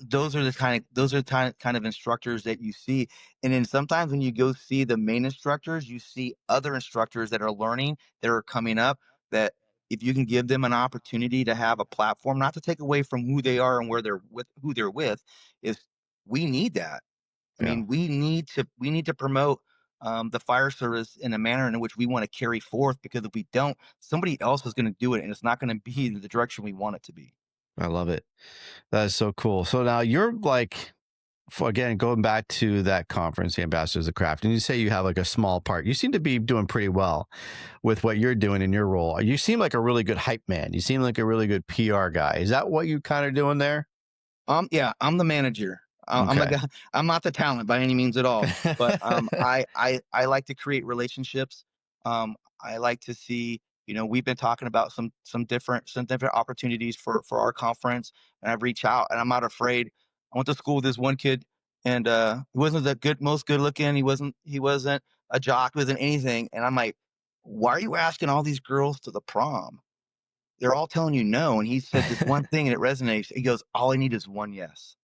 those are the kind of instructors that you see. And then sometimes when you go see the main instructors, you see other instructors that are learning, that are coming up, that if you can give them an opportunity to have a platform, not to take away from who they are and who they're with, is we need that. I Yeah. mean, we need to promote the fire service in a manner in which we want to carry forth, because if we don't, somebody else is going to do it, and it's not going to be the direction we want it to be. I love it. That is so cool. So now you're like, again, going back to that conference, the Ambassadors of Craft, and you say you have like a small part. You seem to be doing pretty well with what you're doing in your role. You seem like a really good hype man. You seem like a really good PR guy. Is that what you kind of doing there? Yeah, I'm the manager. I'm the Okay. guy. I'm not the talent by any means at all. But I like to create relationships. I like to see. We've been talking about some different opportunities for our conference, and I've reached out, and I'm not afraid. I went to school with this one kid, and he wasn't the most good looking. He wasn't a jock. He wasn't anything. And I'm like, why are you asking all these girls to the prom? They're all telling you no. And he said this one thing and it resonates. He goes, all I need is one yes.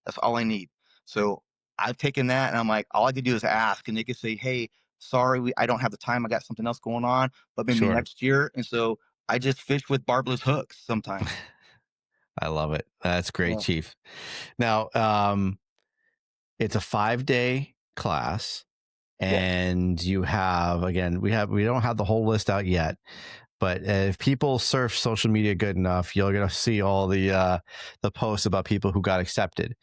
That's all I need. So I've taken that and I'm like, all I could do is ask. And they could say, hey, sorry, I don't have the time. I got something else going on, but maybe Sure. next year. And so I just fish with barbless hooks sometimes. I love it. That's great, Yeah. Chief. Now, it's a 5-day class, Yeah. and you have, again, we don't have the whole list out yet, but if people surf social media good enough, you're gonna see all the posts about people who got accepted.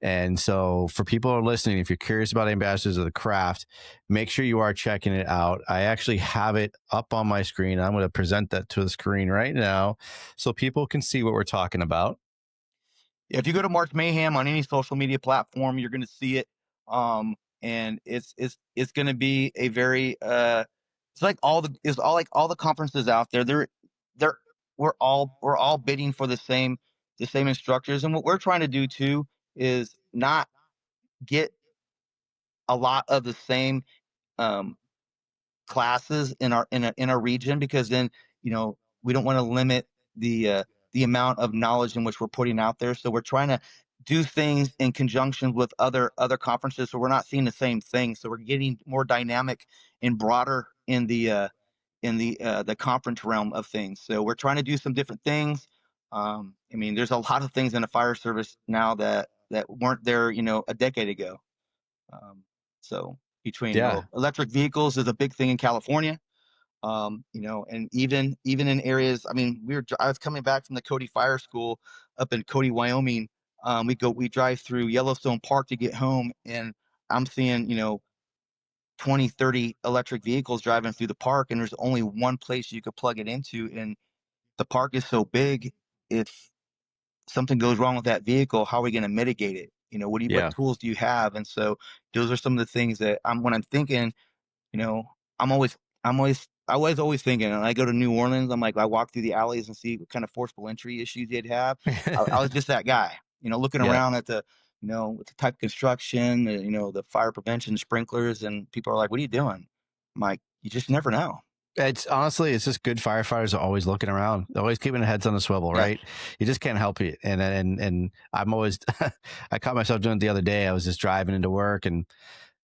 And so, for people who are listening, if you're curious about Ambassadors of the Craft, make sure you are checking it out. I actually have it up on my screen. I'm going to present that to the screen right now so people can see what we're talking about. If you go to March Mayhem on any social media platform, you're going to see it. And it's going to be a very it's all the conferences out there. They're we're all bidding for the same instructors, and what we're trying to do too is not get a lot of the same um, classes in our region, because then we don't want to limit the amount of knowledge in which we're putting out there. So we're trying to do things in conjunction with other conferences, so we're not seeing the same thing. So we're getting more dynamic and broader in the conference realm of things. So we're trying to do some different things. I mean, there's a lot of things in the fire service now that weren't there, a decade ago. Um, so between Yeah. electric vehicles is a big thing in California. And even in areas. I mean, I was coming back from the Cody Fire School up in Cody, Wyoming. We drive through Yellowstone Park to get home, and I'm seeing 20, 30 electric vehicles driving through the park, and there's only one place you could plug it into, and the park is so big. If something goes wrong with that vehicle, how are we going to mitigate it? What Yeah. tools do you have? And so those are some of the things that when I'm thinking, you know, I'm always, I was always thinking, and I go to New Orleans, I'm like, I walk through the alleys and see what kind of forcible entry issues they'd have. I was just that guy, looking Yeah. around at with the type of construction, the fire prevention sprinklers, and people are like, what are you doing? I'm like, you just never know. It's honestly, it's just good firefighters are always looking around, always keeping their heads on the swivel, Yeah. right? You just can't help it. And I'm always, I caught myself doing it the other day. I was just driving into work and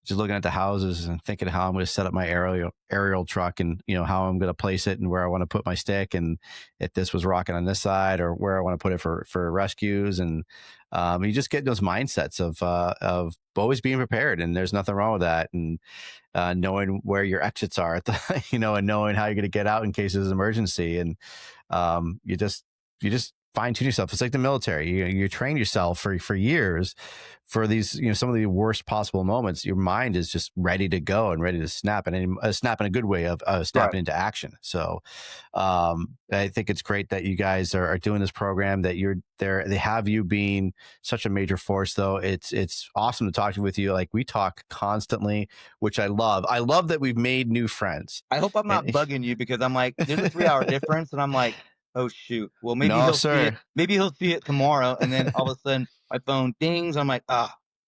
just looking at the houses and thinking how I'm going to set up my aerial truck, and how I'm going to place it and where I want to put my stick, and if this was rocking on this side or where I want to put it for rescues. And you just get those mindsets of always being prepared, and there's nothing wrong with that. And knowing where your exits are at the, and knowing how you're going to get out in case there's an emergency. And you just fine tune yourself. It's like the military. You train yourself for years for these, some of the worst possible moments. Your mind is just ready to go and ready to snap, and snap in a good way of snapping Right. into action. So I think it's great that you guys are doing this program, that you're there. They have you being such a major force, though. It's awesome to talk with you. Like, we talk constantly, which I love. I love that we've made new friends. I hope I'm not And bugging you, because I'm like, there's a 3-hour difference, and I'm like, oh shoot. Well, maybe no, he'll see it. sir. Maybe he'll see it tomorrow, and then all of a sudden my phone dings. I'm like,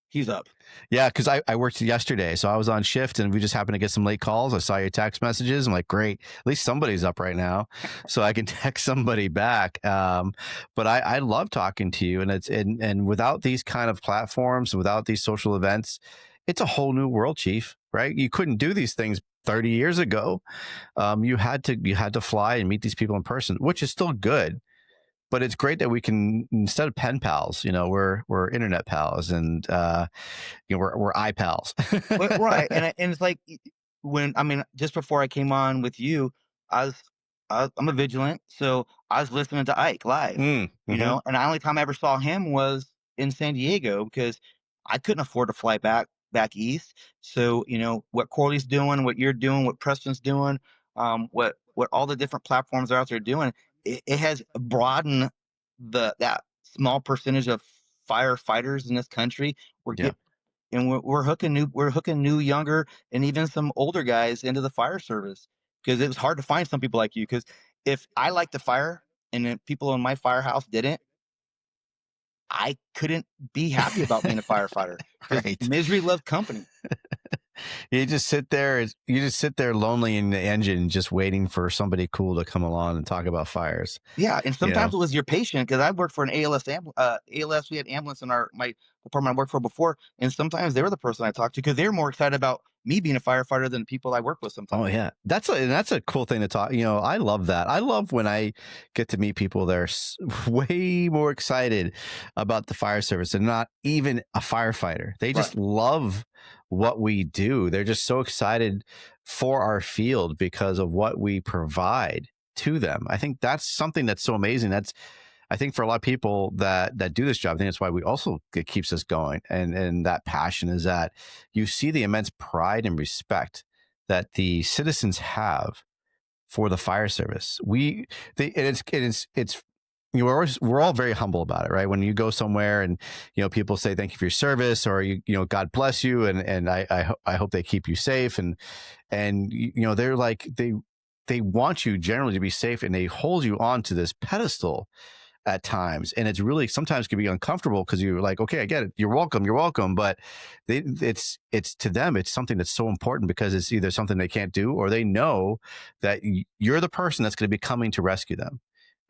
he's up. Yeah, because I worked yesterday, so I was on shift, and we just happened to get some late calls. I saw your text messages. I'm like, great, at least somebody's up right now, so I can text somebody back. But I love talking to you, and and without these kind of platforms, without these social events, it's a whole new world, Chief. Right? You couldn't do these things 30 years ago. You had to fly and meet these people in person, which is still good. But it's great that we can, instead of pen pals, we're internet pals, and we're iPals. Right. And it's like, when, I mean, just before I came on with you, I was I'm a vigilant, so I was listening to Ike live, Mm-hmm. and the only time I ever saw him was in San Diego because I couldn't afford to fly back east. So, what Corley's doing, what you're doing, what Preston's doing, what all the different platforms are out there doing, it has broadened that small percentage of firefighters in this country. We're Yeah. get and we're hooking new, younger, and even some older guys into the fire service because it was hard to find some people like you. Because if I liked the fire and then people in my firehouse didn't, I couldn't be happy about being a firefighter because Right. misery loves company. You just sit there lonely in the engine, just waiting for somebody cool to come along and talk about fires. Yeah, and You sometimes know? it was your patient because I worked for an ALS. We had ambulance in my department I worked for before, and sometimes they were the person I talked to because they were more excited about me being a firefighter than people I work with Oh sometimes. yeah, that's a cool thing to talk. I love that. I love when I get to meet people that are way more excited about the fire service and not even a firefighter. They Right. just love what we do. They're just so excited for our field because of what we provide to them. I think that's something that's so amazing. I think for a lot of people that do this job, I think that's why it keeps us going. And that passion is that you see the immense pride and respect that the citizens have for the fire service. It's we're all very humble about it, right? When you go somewhere and people say thank you for your service, or God bless you, and I hope they keep you safe, and they're like they want you generally to be safe, and they hold you onto this pedestal at times, and it's really sometimes can be uncomfortable because you're like, okay, I get it, you're welcome, but it's to them, it's something that's so important because it's either something they can't do, or they know that you're the person that's going to be coming to rescue them.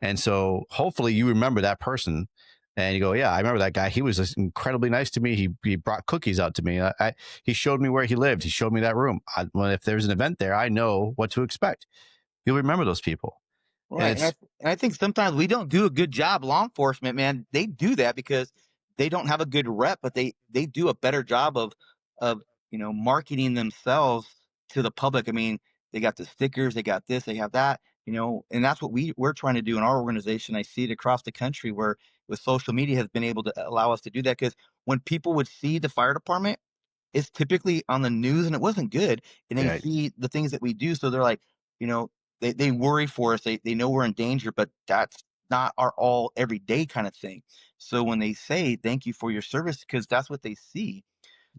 And so hopefully you remember that person and you go, yeah, I remember that guy. He was just incredibly nice to me. He brought cookies out to me. He showed me where he lived. He showed me that room. Well, if there's an event there, I know what to expect. You'll remember those people. And Right. it's And I think sometimes we don't do a good job. Law enforcement, man, they do that because they don't have a good rep, but they do a better job of marketing themselves to the public. I mean, they got the stickers, they got this, they have that, and that's what we're trying to do in our organization. I see it across the country where with social media has been able to allow us to do that because when people would see the fire department, it's typically on the news and it wasn't good. And they right. see the things that we do. So they're like, you know, they worry for us. They know we're in danger, but that's not our all everyday kind of thing. So when they say thank you for your service, because that's what they see.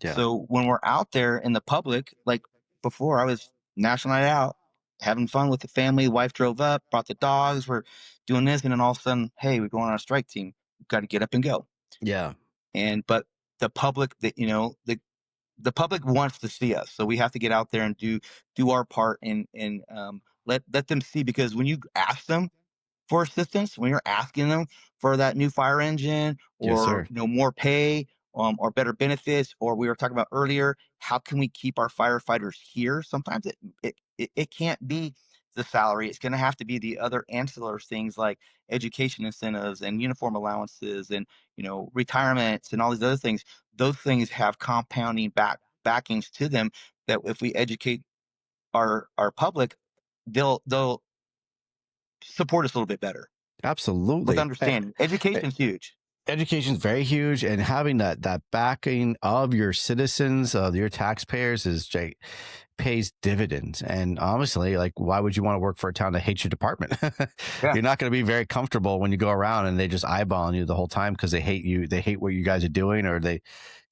Yeah. So when we're out there in the public, like before I was national night out, having fun with the family, wife drove up, brought the dogs, we're doing this, and then all of a sudden, hey, we're going on a strike team. We've got to get up and go. Yeah. But the public that the public wants to see us, so we have to get out there and do our part and let them see because when you ask them for assistance, when you're asking them for that new fire engine Yes, or sir. more pay or better benefits, or we were talking about earlier, how can we keep our firefighters here? Sometimes it can't be the salary. It's going to have to be the other ancillary things like education incentives and uniform allowances and retirements and all these other things. Those things have compounding backings to them that if we educate our public, they'll support us a little bit better with Absolutely. understanding. Education's huge. Education is very huge, and having that backing of your citizens, of your taxpayers, pays dividends. And honestly, like, why would you want to work for a town that hates your department? Yeah. You're not going to be very comfortable when you go around and they just eyeballing you the whole time because they hate you. They hate what you guys are doing, or they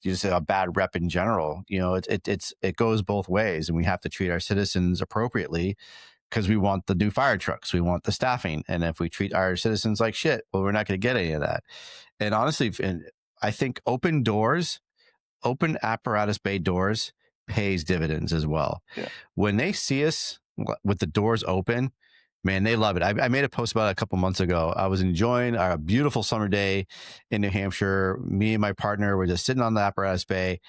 just a bad rep in general. It goes both ways, and we have to treat our citizens appropriately because we want the new fire trucks, we want the staffing, and if we treat our citizens like shit, well, we're not going to get any of that. And honestly, I think open apparatus bay doors pays dividends as well. Yeah. When they see us with the doors open, man, they love it. I made a post about it a couple months ago. I was enjoying our beautiful summer day in New Hampshire. Me and my partner were just sitting on the apparatus bay,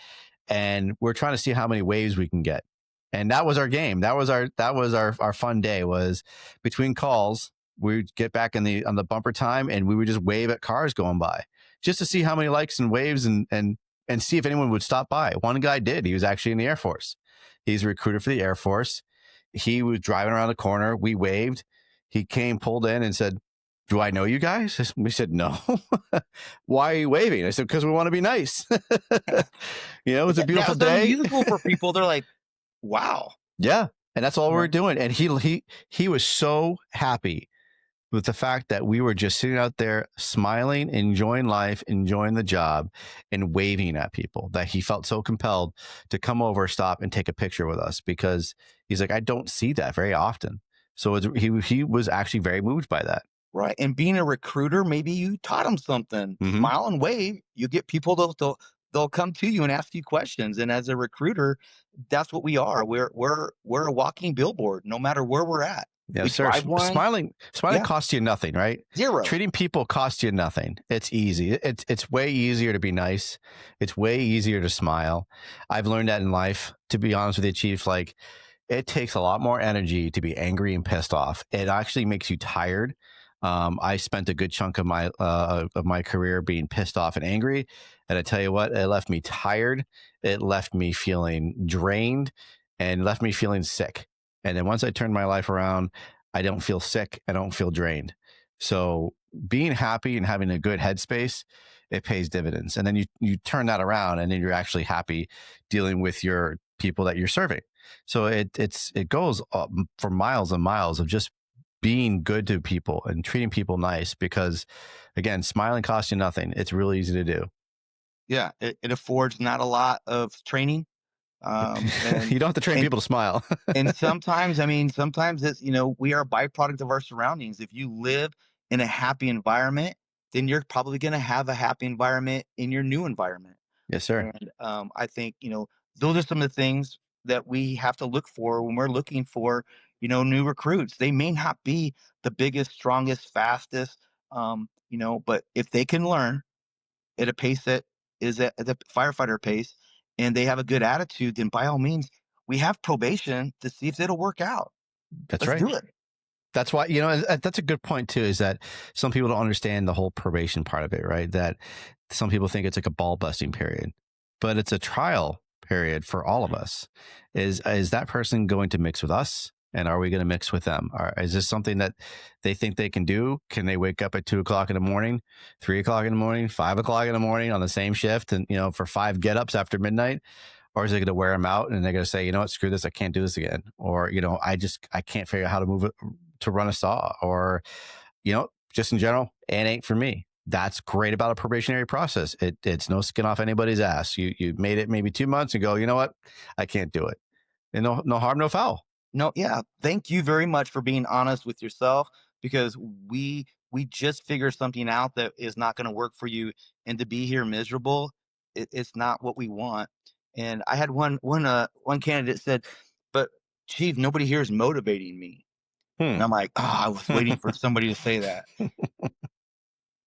and we're trying to see how many waves we can get. And that was our game. That was our fun day. Was between calls, we'd get back on the bumper time, and we would just wave at cars going by, just to see how many likes and waves and see if anyone would stop by. One guy did. He was actually in the Air Force. He's a recruiter for the Air Force. He was driving around the corner. We waved. he came, pulled in, and said, "Do I know you guys?" We said, "No." "Why are you waving?" I said, "Because we want to be nice." It was a That beautiful was day. unusual for people. They're like, wow. Yeah, and that's all we Yeah. were doing. And he was so happy with the fact that we were just sitting out there smiling, enjoying life, enjoying the job, and waving at people, that he felt so compelled to come over, stop, and take a picture with us, because he's like, I don't see that very often. So he was actually very moved by that. Right. And being a recruiter, maybe you taught them something. Mhm. Smile and wave. You get people they'll come to you and ask you questions. And as a recruiter, that's what we are. We're a walking billboard, no matter where we're at. We Yes, sir. drive one. Smiling Yeah. costs you nothing, right? Zero. Treating people costs you nothing. It's easy. It's way easier to be nice. It's way easier to smile. I've learned that in life, to be honest with you, Chief. Like, it takes a lot more energy to be angry and pissed off. It actually makes you tired. I spent a good chunk of my career being pissed off and angry, and I tell you what, it left me tired. It left me feeling drained, and left me feeling sick. And then once I turned my life around, I don't feel sick. I don't feel drained. So being happy and having a good headspace, it pays dividends. And then you turn that around, and then you're actually happy dealing with your people that you're serving. So it goes for miles and miles of just being good to people and treating people nice, because again, smiling costs you nothing. It's really easy to do. Yeah. It affords not a lot of training. You don't have to train and people to smile. and sometimes, sometimes it's, we are a byproduct of our surroundings. If you live in a happy environment, then you're probably going to have a happy environment in your new environment. Yes, sir. And I think, those are some of the things that we have to look for when we're looking for, new recruits. They may not be the biggest, strongest, fastest, but if they can learn at a pace that is at the firefighter pace, and they have a good attitude, then by all means, we have probation to see if it'll work out. That's Let's right. do it. That's why, that's a good point too, is that some people don't understand the whole probation part of it, right? That some people think it's like a ball busting period, but it's a trial period for all of us. Is that person going to mix with us? And are we going to mix with them? Is this something that they think they can do? Can they wake up at 2:00 in the morning, 3:00 in the morning, 5:00 in the morning on the same shift, and for 5 get-ups after midnight? Or is it going to wear them out, and they're going to say, what, screw this, I can't do this again? Or, I can't figure out how to move it, to run a saw, or, just in general, it ain't for me. That's great about a probationary process. It's no skin off anybody's ass. You made it maybe 2 months and go, you know what, I can't do it. And no harm, no foul. No, yeah. Thank you very much for being honest with yourself, because we just figured something out that is not going to work for you, and to be here miserable, it's not what we want. And I had one candidate said, "But chief, nobody here is motivating me." And I'm like, I was waiting for somebody to say that.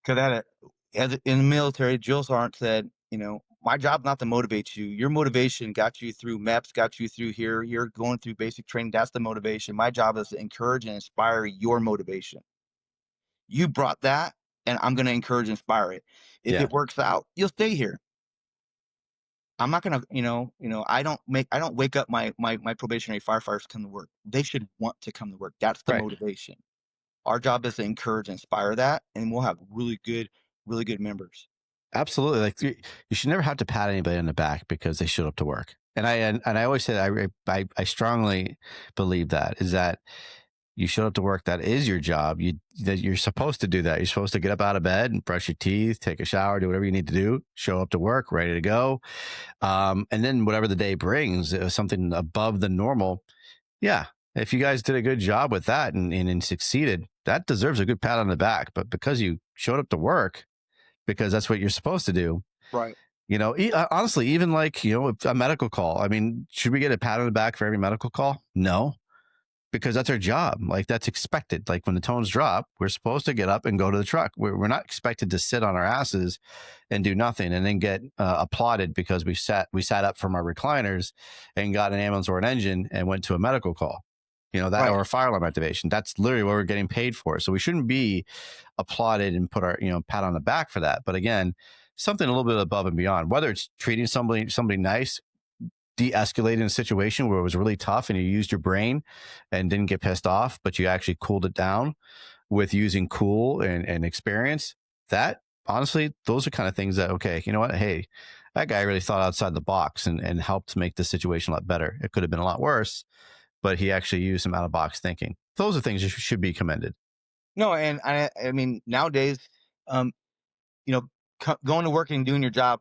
Because in the military, Jill Sargent said, my job's not to motivate you. Your motivation got you through MEPS, got you through here. You're going through basic training. That's the motivation. My job is to encourage and inspire your motivation. You brought that, and I'm going to encourage and inspire it. If it works out, you'll stay here. I'm not gonna, I don't wake up my probationary firefighters to come to work. They should want to come to work. That's the Right. motivation. Our job is to encourage and inspire that, and we'll have really good members. Absolutely. Like, you should never have to pat anybody on the back because they showed up to work. And I always say that I strongly believe that is that you showed up to work. That is your job. That you're supposed to do that. You're supposed to get up out of bed and brush your teeth, take a shower, do whatever you need to do, show up to work, ready to go. And then whatever the day brings, something above the normal. Yeah. If you guys did a good job with that and succeeded, that deserves a good pat on the back. But because you showed up to work, because that's what you're supposed to do. Right. Honestly, even like, a medical call. I mean, should we get a pat on the back for every medical call? No, because that's our job. Like, that's expected. Like, when the tones drop, we're supposed to get up and go to the truck. We're not expected to sit on our asses and do nothing and then get applauded because we sat up from our recliners and got an ambulance or an engine and went to a medical call. Right. Or a fire alarm activation. That's literally what we're getting paid for. So we shouldn't be applauded and put our, pat on the back for that. But again, something a little bit above and beyond, whether it's treating somebody nice, de-escalated in a situation where it was really tough and you used your brain and didn't get pissed off, but you actually cooled it down with using cool and experience, that honestly, those are kind of things that, okay, you know what? Hey, that guy really thought outside the box and helped make the situation a lot better. It could have been a lot worse, but he actually used some out of box thinking. Those are things that should be commended. No, and I mean, nowadays, um, you know, going to work and doing your job,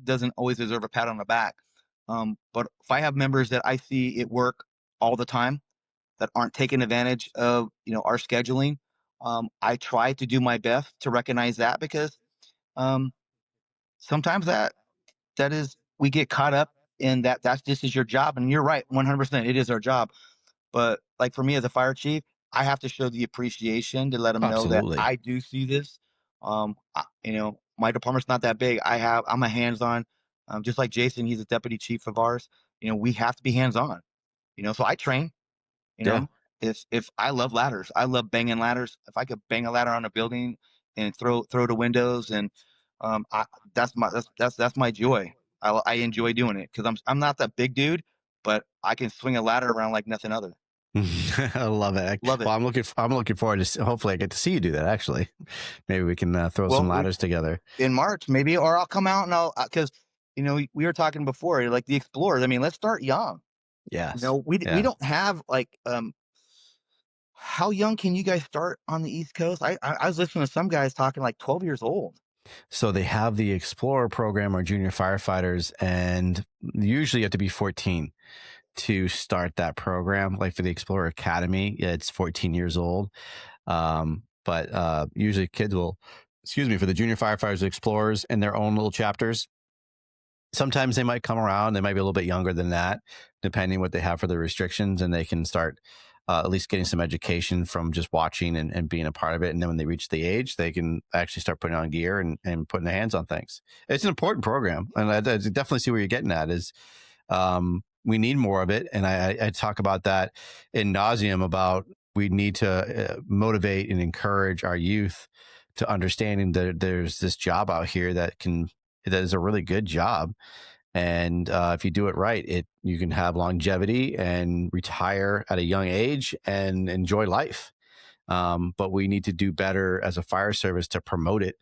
doesn't always deserve a pat on the back. But if I have members that I see at work all the time that aren't taking advantage of, our scheduling, I try to do my best to recognize that, because um, sometimes that is, we get caught up in that's just is your job. And you're right, 100%, it is our job. But like for me as a fire chief, I have to show the appreciation to let them know that Absolutely. I do see this. My department's not that big. I'm a hands-on, just like Jason, he's a deputy chief of ours. We have to be hands-on. So I train. You Yeah. know, if I love ladders, I love banging ladders. If I could bang a ladder on a building and throw the windows, and I, that's my joy. I enjoy doing it because I'm not that big dude, but I can swing a ladder around like nothing other. I love it. Love it. Well, I'm looking forward to, hopefully I get to see you do that. Actually, maybe we can throw some ladders together in March, maybe, or I'll come out and because we were talking before, like the Explorers. I mean, let's start young. Yes. We don't have like how young can you guys start on the East Coast? I was listening to some guys talking like 12 years old. So they have the Explorer program or junior firefighters, and usually you have to be 14 to start that program. Like for the Explorer Academy, it's 14 years old. But usually kids will, for the junior firefighters, explorers in their own little chapters. Sometimes they might come around. They might be a little bit younger than that, depending what they have for the restrictions, and they can start at least getting some education from just watching and being a part of it. And then when they reach the age, they can actually start putting on gear and putting their hands on things. It's an important program. And I definitely see where you're getting at is we need more of it. And I talk about that in nauseum about we need to motivate and encourage our youth to understanding that there's this job out here that is a really good job. And if you do it right, you can have longevity and retire at a young age and enjoy life. But we need to do better as a fire service to promote it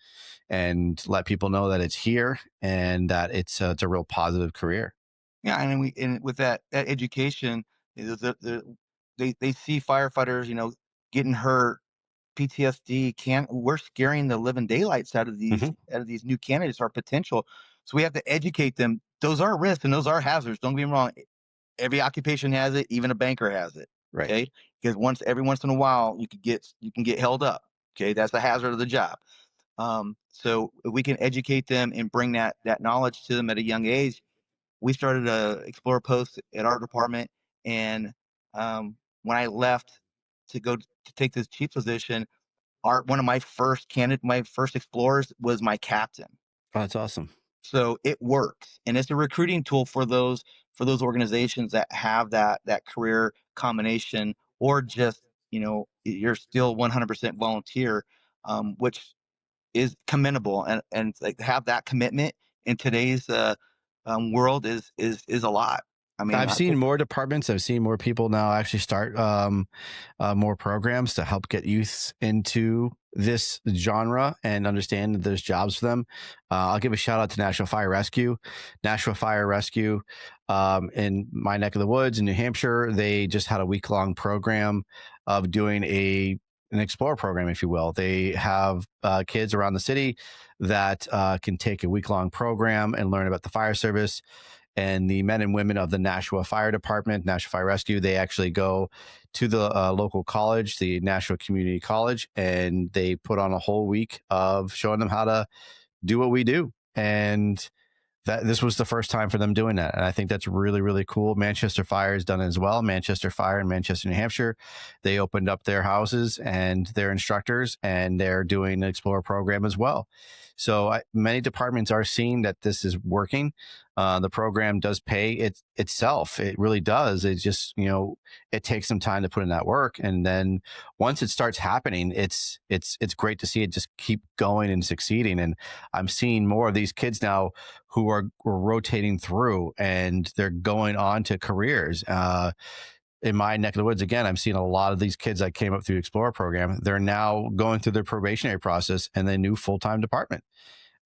and let people know that it's here and that it's a real positive career. Yeah, and with that education, they see firefighters, getting hurt, PTSD. We're scaring the living daylights out of these new candidates, our potential. So we have to educate them. Those are risks and those are hazards. Don't get me wrong. Every occupation has it. Even a banker has it. Right. Okay. Because every once in a while you can get held up. Okay. That's the hazard of the job. So if we can educate them and bring that knowledge to them at a young age. We started a Explorer post at our department. And when I left to go to take this chief position, one of my first Explorers was my captain. Oh, that's awesome. So it works, and it's a recruiting tool for those organizations that have that career combination, or just you're still 100% volunteer, which is commendable, and like have that commitment in today's world is a lot. I mean, I've seen more departments. I've seen more people now actually start more programs to help get youths into this genre and understand that there's jobs for them. I'll give a shout out to National Fire Rescue. National Fire Rescue in my neck of the woods in New Hampshire, they just had a week-long program of doing an Explorer program, if you will. They have kids around the city that can take a week-long program and learn about the fire service. And the men and women of the Nashua Fire Department, Nashua Fire Rescue, they actually go to the local college, the Nashua Community College, and they put on a whole week of showing them how to do what we do. And this was the first time for them doing that. And I think that's really, really cool. Manchester Fire has done it as well. Manchester Fire in Manchester, New Hampshire, they opened up their houses and their instructors, and they're doing an Explorer program as well. So many departments are seeing that this is working. The program does pay itself. It really does. It just, it takes some time to put in that work. And then once it starts happening, it's great to see it just keep going and succeeding. And I'm seeing more of these kids now who are rotating through, and they're going on to careers. In my neck of the woods, again, I'm seeing a lot of these kids that came up through the Explorer program. They're now going through their probationary process and the new full-time department.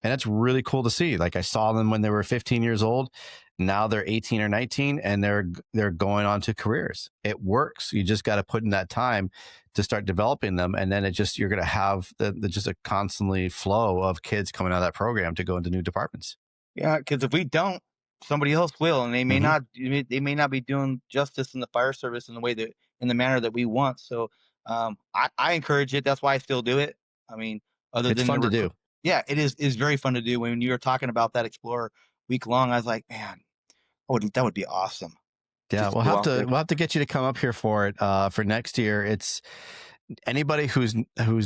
And that's really cool to see. Like, I saw them when they were 15 years old. Now they're 18 or 19, and they're going on to careers. It works. You just got to put in that time to start developing them, and then you're going to have just a constantly flow of kids coming out of that program to go into new departments. Yeah, because if we don't, somebody else will, and they may not. They may not be doing justice in the fire service in the manner that we want. So, I encourage it. That's why I still do it. I mean, other It's than fun to do. Yeah, it is very fun to do. When you were talking about that Explorer week long, I was like, man, that would be awesome. Yeah, Just to go out there. we'll have to get you to come up here for it for next year. It's anybody who's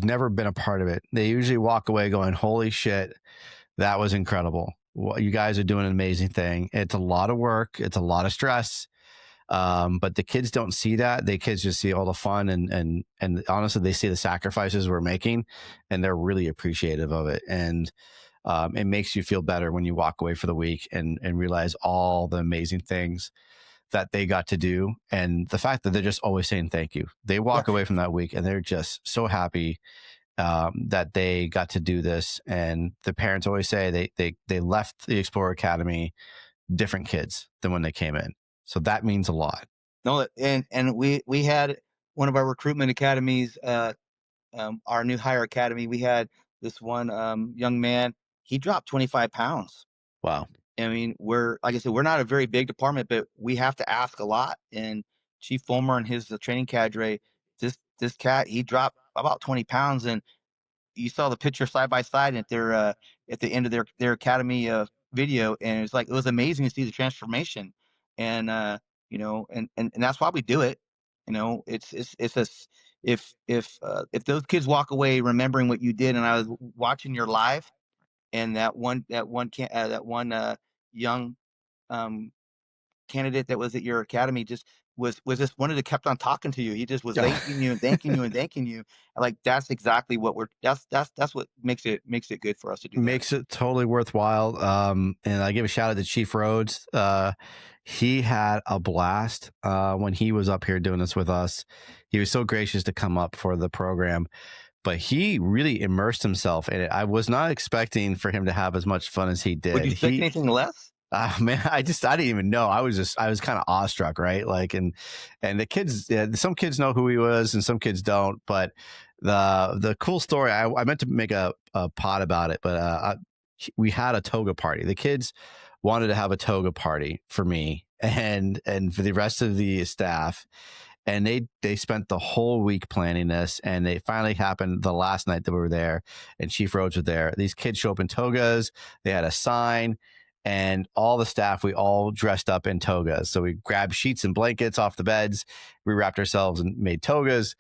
never been a part of it. They usually walk away going, "Holy shit, that was incredible! Well, you guys are doing an amazing thing." It's a lot of work. It's a lot of stress. But the kids don't see that. The kids just see all the fun and honestly, they see the sacrifices we're making, and they're really appreciative of it. And it makes you feel better when you walk away for the week and realize all the amazing things that they got to do, and the fact that they're just always saying thank you. They walk away from that week and they're just so happy that they got to do this. And the parents always say they left the Explorer Academy different kids than when they came in. So that means a lot. No, and we had one of our recruitment academies, our new hire academy. We had this one young man. He dropped 25 pounds. Wow. I mean, like I said, we're not a very big department, but we have to ask a lot. And Chief Fulmer and his training cadre, this cat, he dropped about 20 pounds, and you saw the picture side by side at the end of their academy video, and it was amazing to see the transformation. And and that's why we do it. It's a if those kids walk away remembering what you did, and I was watching your live, and that one young candidate that was at your academy just wanted to kept on talking to you. He just was thanking you and thanking you and thanking you. Like, that's exactly what that's what makes it good for us to do. Makes it totally worthwhile. And I give a shout out to Chief Rhodes. He had a blast when he was up here doing this with us. He was so gracious to come up for the program, but he really immersed himself in it. I was not expecting for him to have as much fun as he did. Would you expect anything less? Man, I didn't even know. I was kind of awestruck, right? Like, and the kids, some kids know who he was and some kids don't, but the cool story, I meant to make a pod about it, but we had a toga party. The kids wanted to have a toga party for me and for the rest of the staff. And they spent the whole week planning this, and it finally happened the last night that we were there, and Chief Rhodes was there. These kids show up in togas. They had a sign, and all the staff, we all dressed up in togas. So we grabbed sheets and blankets off the beds. We wrapped ourselves and made togas.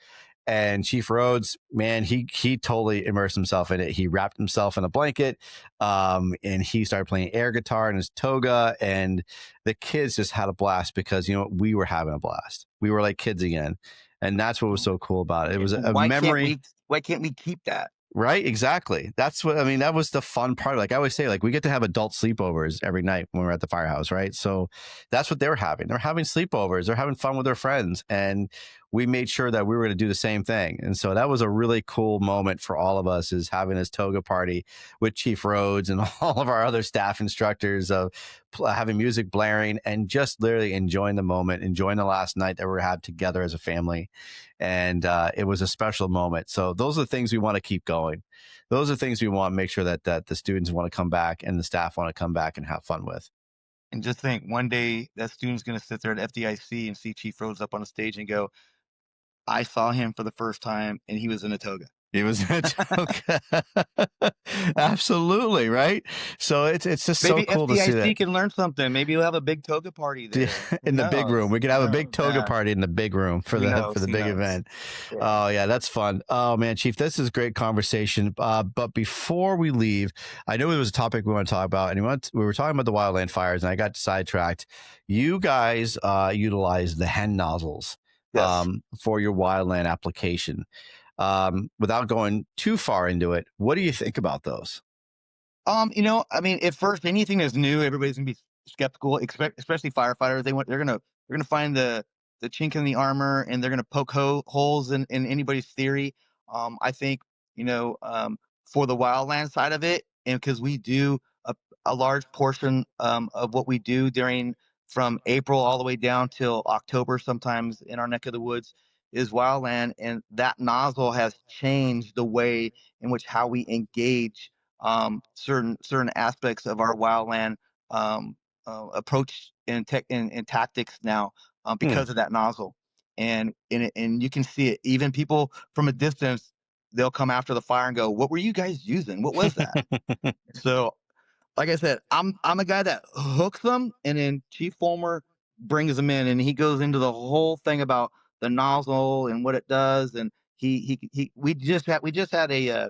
And Chief Rhodes, man, he totally immersed himself in it. He wrapped himself in a blanket, and he started playing air guitar in his toga. And the kids just had a blast because, we were having a blast. We were like kids again. And that's what was so cool about it. It was a memory. Why can't we keep that? Right, exactly. That's what I mean. That was the fun part. Like I always say, like we get to have adult sleepovers every night when we're at the firehouse, right? So that's what they're having. They're having sleepovers. They're having fun with their friends, and we made sure that we were going to do the same thing. And so that was a really cool moment for all of us, is having this toga party with Chief Rhodes and all of our other staff instructors, of having music blaring and just literally enjoying the moment, enjoying the last night that we had together as a family. And it was a special moment. So those are the things we want to keep going. Those are things we want to make sure that the students want to come back and the staff want to come back and have fun with. And just think, one day that student's going to sit there at FDIC and see Chief Rhodes up on the stage and go, I saw him for the first time and he was in a toga. It was a joke. Absolutely, right? So it's just so Maybe cool to see that. FDIC can learn something. Maybe you'll have a big toga party there. Who In the big room. knows? We could Who have a knows? big toga Yeah. party in the big room for Who the knows? Who big knows? event. Yeah. Oh yeah, that's fun. Oh man, Chief, this is great conversation. But before we leave, I know it was a topic we want to talk about, and we were talking about the wildland fires, and I got sidetracked. You guys utilize the hen nozzles Yes. for your wildland application. Without going too far into it, what do you think about those? I mean, at first, anything that's new, everybody's gonna be skeptical, especially firefighters. They're gonna find the chink in the armor, and they're gonna poke holes in anybody's theory. I think for the wildland side of it, and because we do a large portion of what we do during from April all the way down till October, sometimes in our neck of the woods, is wildland, and that nozzle has changed the way in which how we engage certain aspects of our wildland um, approach and tech and tactics now Hmm. because of that nozzle. And you can see it. Even people from a distance, they'll come after the fire and go, "What were you guys using? What was that?" So, like I said, I'm a guy that hooks them, and then Chief Fulmer brings them in, and he goes into the whole thing about the nozzle and what it does. And he we just had a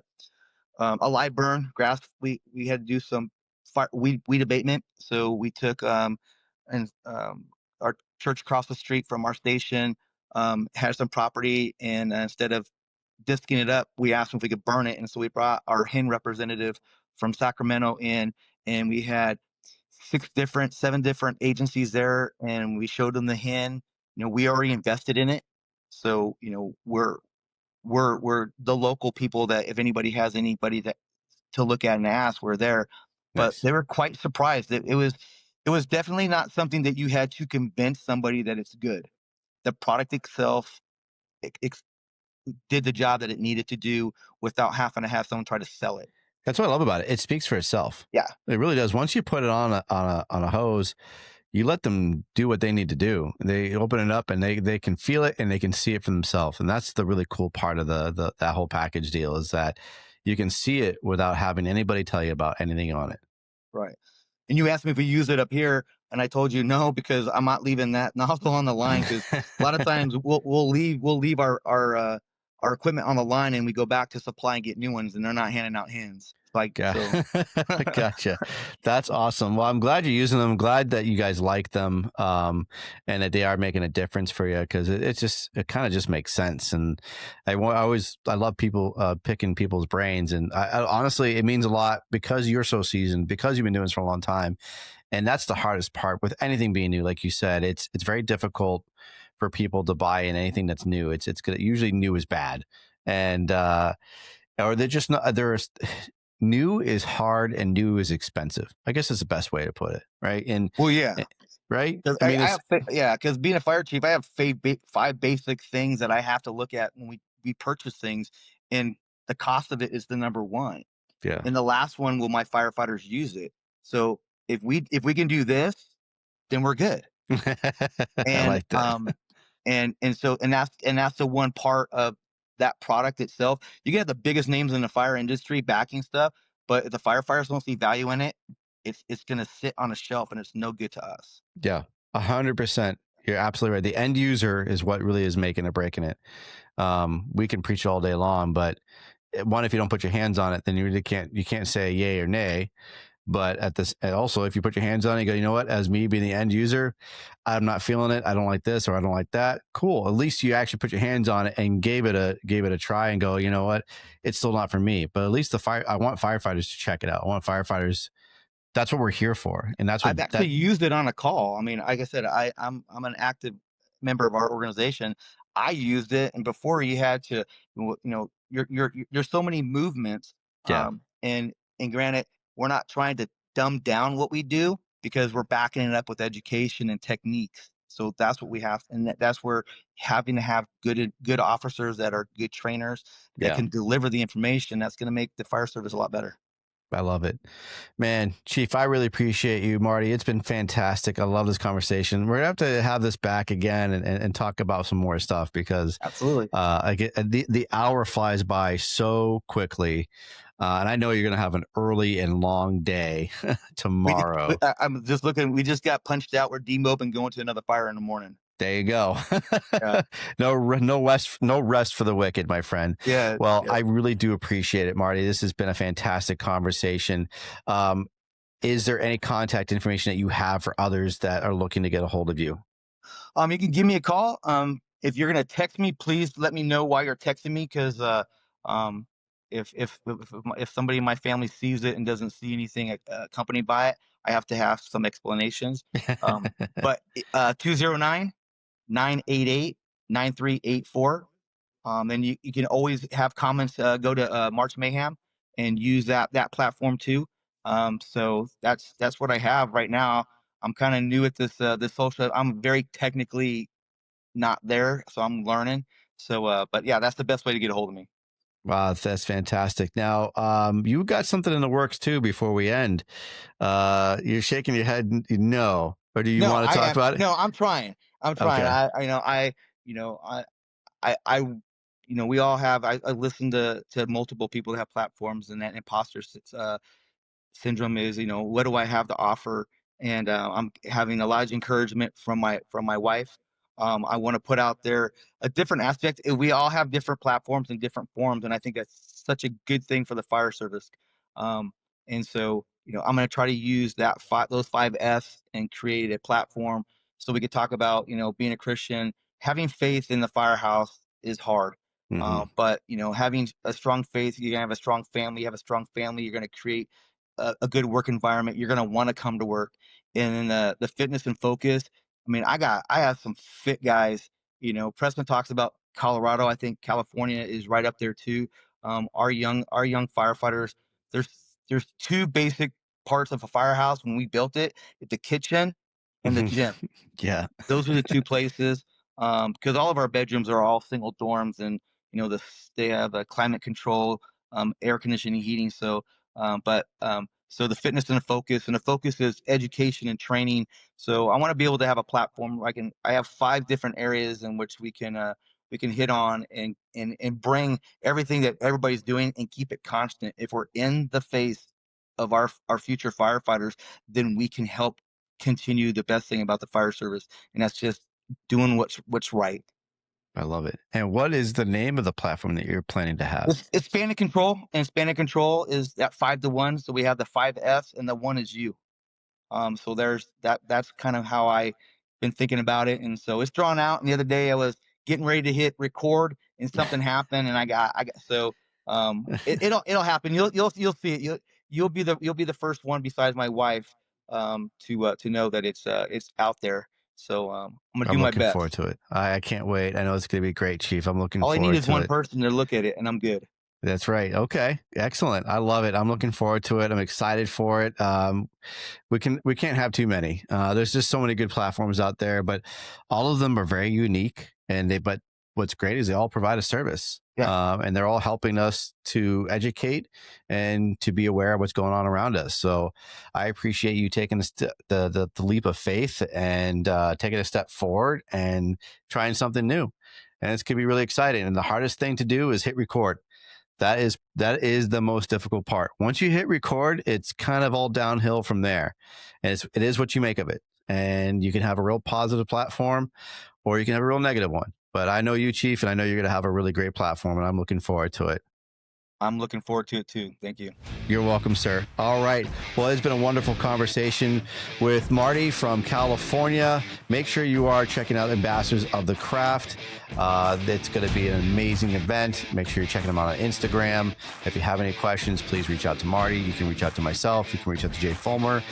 live burn grass. We had to do some weed abatement. So we took and our church across the street from our station had some property, and instead of disking it up, we asked them if we could burn it. And so we brought our hen representative from Sacramento in, and we had 7 different agencies there, and we showed them the hen. We already invested in it, so we're the local people that if anybody has anybody that to look at and ask, we're there. But Nice. they were quite surprised. It was definitely not something that you had to convince somebody that it's good. The product itself did the job that it needed to do without having to have someone try to sell it. That's what I love about it. It speaks for itself. Yeah, It really does. Once you put it on a hose, you let them do what they need to do. They open it up and they can feel it and they can see it for themselves. And that's the really cool part of the that whole package deal, is that you can see it without having anybody tell you about anything on it. right. And you asked me if we use it up here, and I told you no because I'm not leaving that nozzle on the line. Because a lot of times we'll leave our equipment on the line, and we go back to supply and get new ones, and they're not handing out hens. Like so. Gotcha. That's awesome. Well, I'm glad you're using them. I'm glad that you guys like them, and that they are making a difference for you, because it kind of just makes sense. And I love people picking people's brains, and I honestly, it means a lot because you're so seasoned, because you've been doing this for a long time, and that's the hardest part with anything being new. Like you said, it's very difficult for people to buy in anything that's new. It's good. Usually new is bad, and or they're just not. There's new is hard and new is expensive. I guess is the best way to put it, right? And Well, yeah. right. Because I mean, I it's have, yeah, because being a fire chief, I have five basic things that I have to look at when we purchase things, and the cost of it is the number one. yeah. And the last one, will my firefighters use it? So if we can do this, then we're good. I And like that. that's the one part of that product itself. You can have the biggest names in the fire industry backing stuff, but if the firefighters don't see value in it, it's gonna sit on a shelf and it's no good to us. Yeah, 100%. You're absolutely right. The end user is what really is making or breaking it. We can preach all day long, but one, if you don't put your hands on it, then you can't say yay or nay. But and also, if you put your hands on it, you go, you know what? As me being the end user, I'm not feeling it. I don't like this or I don't like that. Cool. At least you actually put your hands on it and gave it a try and go, you know what? It's still not for me. But at least I want firefighters to check it out. I want firefighters. That's what we're here for, and that's I've what actually used it on a call. I mean, like I said, I'm an active member of our organization. I used it, and before you had to, there's so many movements. Yeah, And granted, we're not trying to dumb down what we do because we're backing it up with education and techniques. So that's what we have, and that's where having to have good officers that are good trainers that yeah. can deliver the information, that's going to make the fire service a lot better. I love it, man. Chief, I really appreciate you, Marty. It's been fantastic. I love this conversation. We're gonna have this back again and talk about some more stuff because Absolutely. I get the hour flies by so quickly, and I know you're gonna have an early and long day tomorrow. I'm just looking. We just got punched out. We're demobing, going to another fire in the morning. There you go. Yeah. No rest for the wicked, my friend. Yeah. Well, Yeah. I really do appreciate it, Marty. This has been a fantastic conversation. Is there any contact information that you have for others that are looking to get a hold of you? You can give me a call. If you're gonna text me, please let me know why you're texting me, because um, if somebody in my family sees it and doesn't see anything accompanied by it, I have to have some explanations. But 209-988-9384. And you can always have comments. Go to March Mayhem and use that platform too. So that's what I have right now. I'm kind of new at this social. I'm very technically not there, so I'm learning. So, but yeah, that's the best way to get a hold of me. Wow, that's fantastic. Now, you got something in the works too before we end. You're shaking your head no, or do you No, want to talk about it? no, I'm trying. I'm trying. Okay. You know, I, we all have. I listen to multiple people that have platforms, and that imposter syndrome is, what do I have to offer? And I'm having a lot of encouragement from my wife. I want to put out there a different aspect. We all have different platforms and different forms, and I think that's such a good thing for the fire service. Um, and so, I'm going to try to use those 5 F's and create a platform so we could talk about, being a Christian. Having faith in the firehouse is hard. Mm-hmm. But having a strong faith, you're gonna have a strong family. You have a strong family, you're gonna create a good work environment. You're gonna want to come to work. And then the fitness and focus. I mean, I have some fit guys. Preston talks about Colorado. I think California is right up there too. Our young firefighters. There's there's two basic parts of a firehouse when we built it: the kitchen and the gym. Yeah. Those are the two places. Because all of our bedrooms are all single dorms, and they have a climate control, air conditioning, heating. So the fitness and the focus is education and training. So I want to be able to have a platform where I have 5 different areas in which we can hit on and bring everything that everybody's doing and keep it constant. If we're in the face of our future firefighters, then we can help continue the best thing about the fire service, and that's just doing what's right. I love it. And what is the name of the platform that you're planning to have? It's span and control, and span and control is that 5 to 1. So we have the 5 F's, and the one is you. So there's that. That's kind of how I been thinking about it, and so it's drawn out. And the other day I was getting ready to hit record, and something happened, and I got so it'll happen. You'll see it. You'll be the first one besides my wife to know that it's out there. So I'm gonna do I'm my looking forward best. to it. I can't wait. I know it's going to be great, Chief. I'm looking All I need forward is to one it. person to look at it, and I'm good. That's right. Okay. Excellent. I love it. I'm looking forward to it. I'm excited for it. We can't have too many. There's just so many good platforms out there, but all of them are very unique. But what's great is they all provide a service. Yeah. And they're all helping us to educate and to be aware of what's going on around us. So I appreciate you taking the leap of faith and taking a step forward and trying something new. And it's going to be really exciting. And the hardest thing to do is hit record. That is the most difficult part. Once you hit record, it's kind of all downhill from there. And it is what you make of it. And you can have a real positive platform or you can have a real negative one. But I know you, Chief, and I know you're going to have a really great platform, and I'm looking forward to it. I'm looking forward to it too. Thank you. You're welcome, sir. All right. Well, it's been a wonderful conversation with Marty from California. Make sure you are checking out Ambassadors of the Craft. It's going to be an amazing event. Make sure you're checking them out on Instagram. If you have any questions, please reach out to Marty. You can reach out to myself. You can reach out to Jay Fulmer.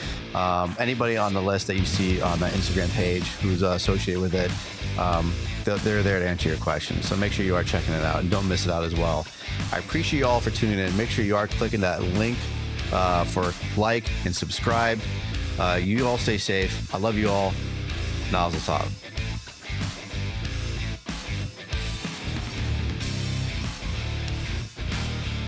Anybody on the list that you see on the Instagram page who's associated with it, they're there to answer your questions. So make sure you are checking it out and don't miss it out as well. I appreciate you all for tuning in. Make sure you are clicking that link for like and subscribe. You all stay safe. I love you all. Nozzle talk.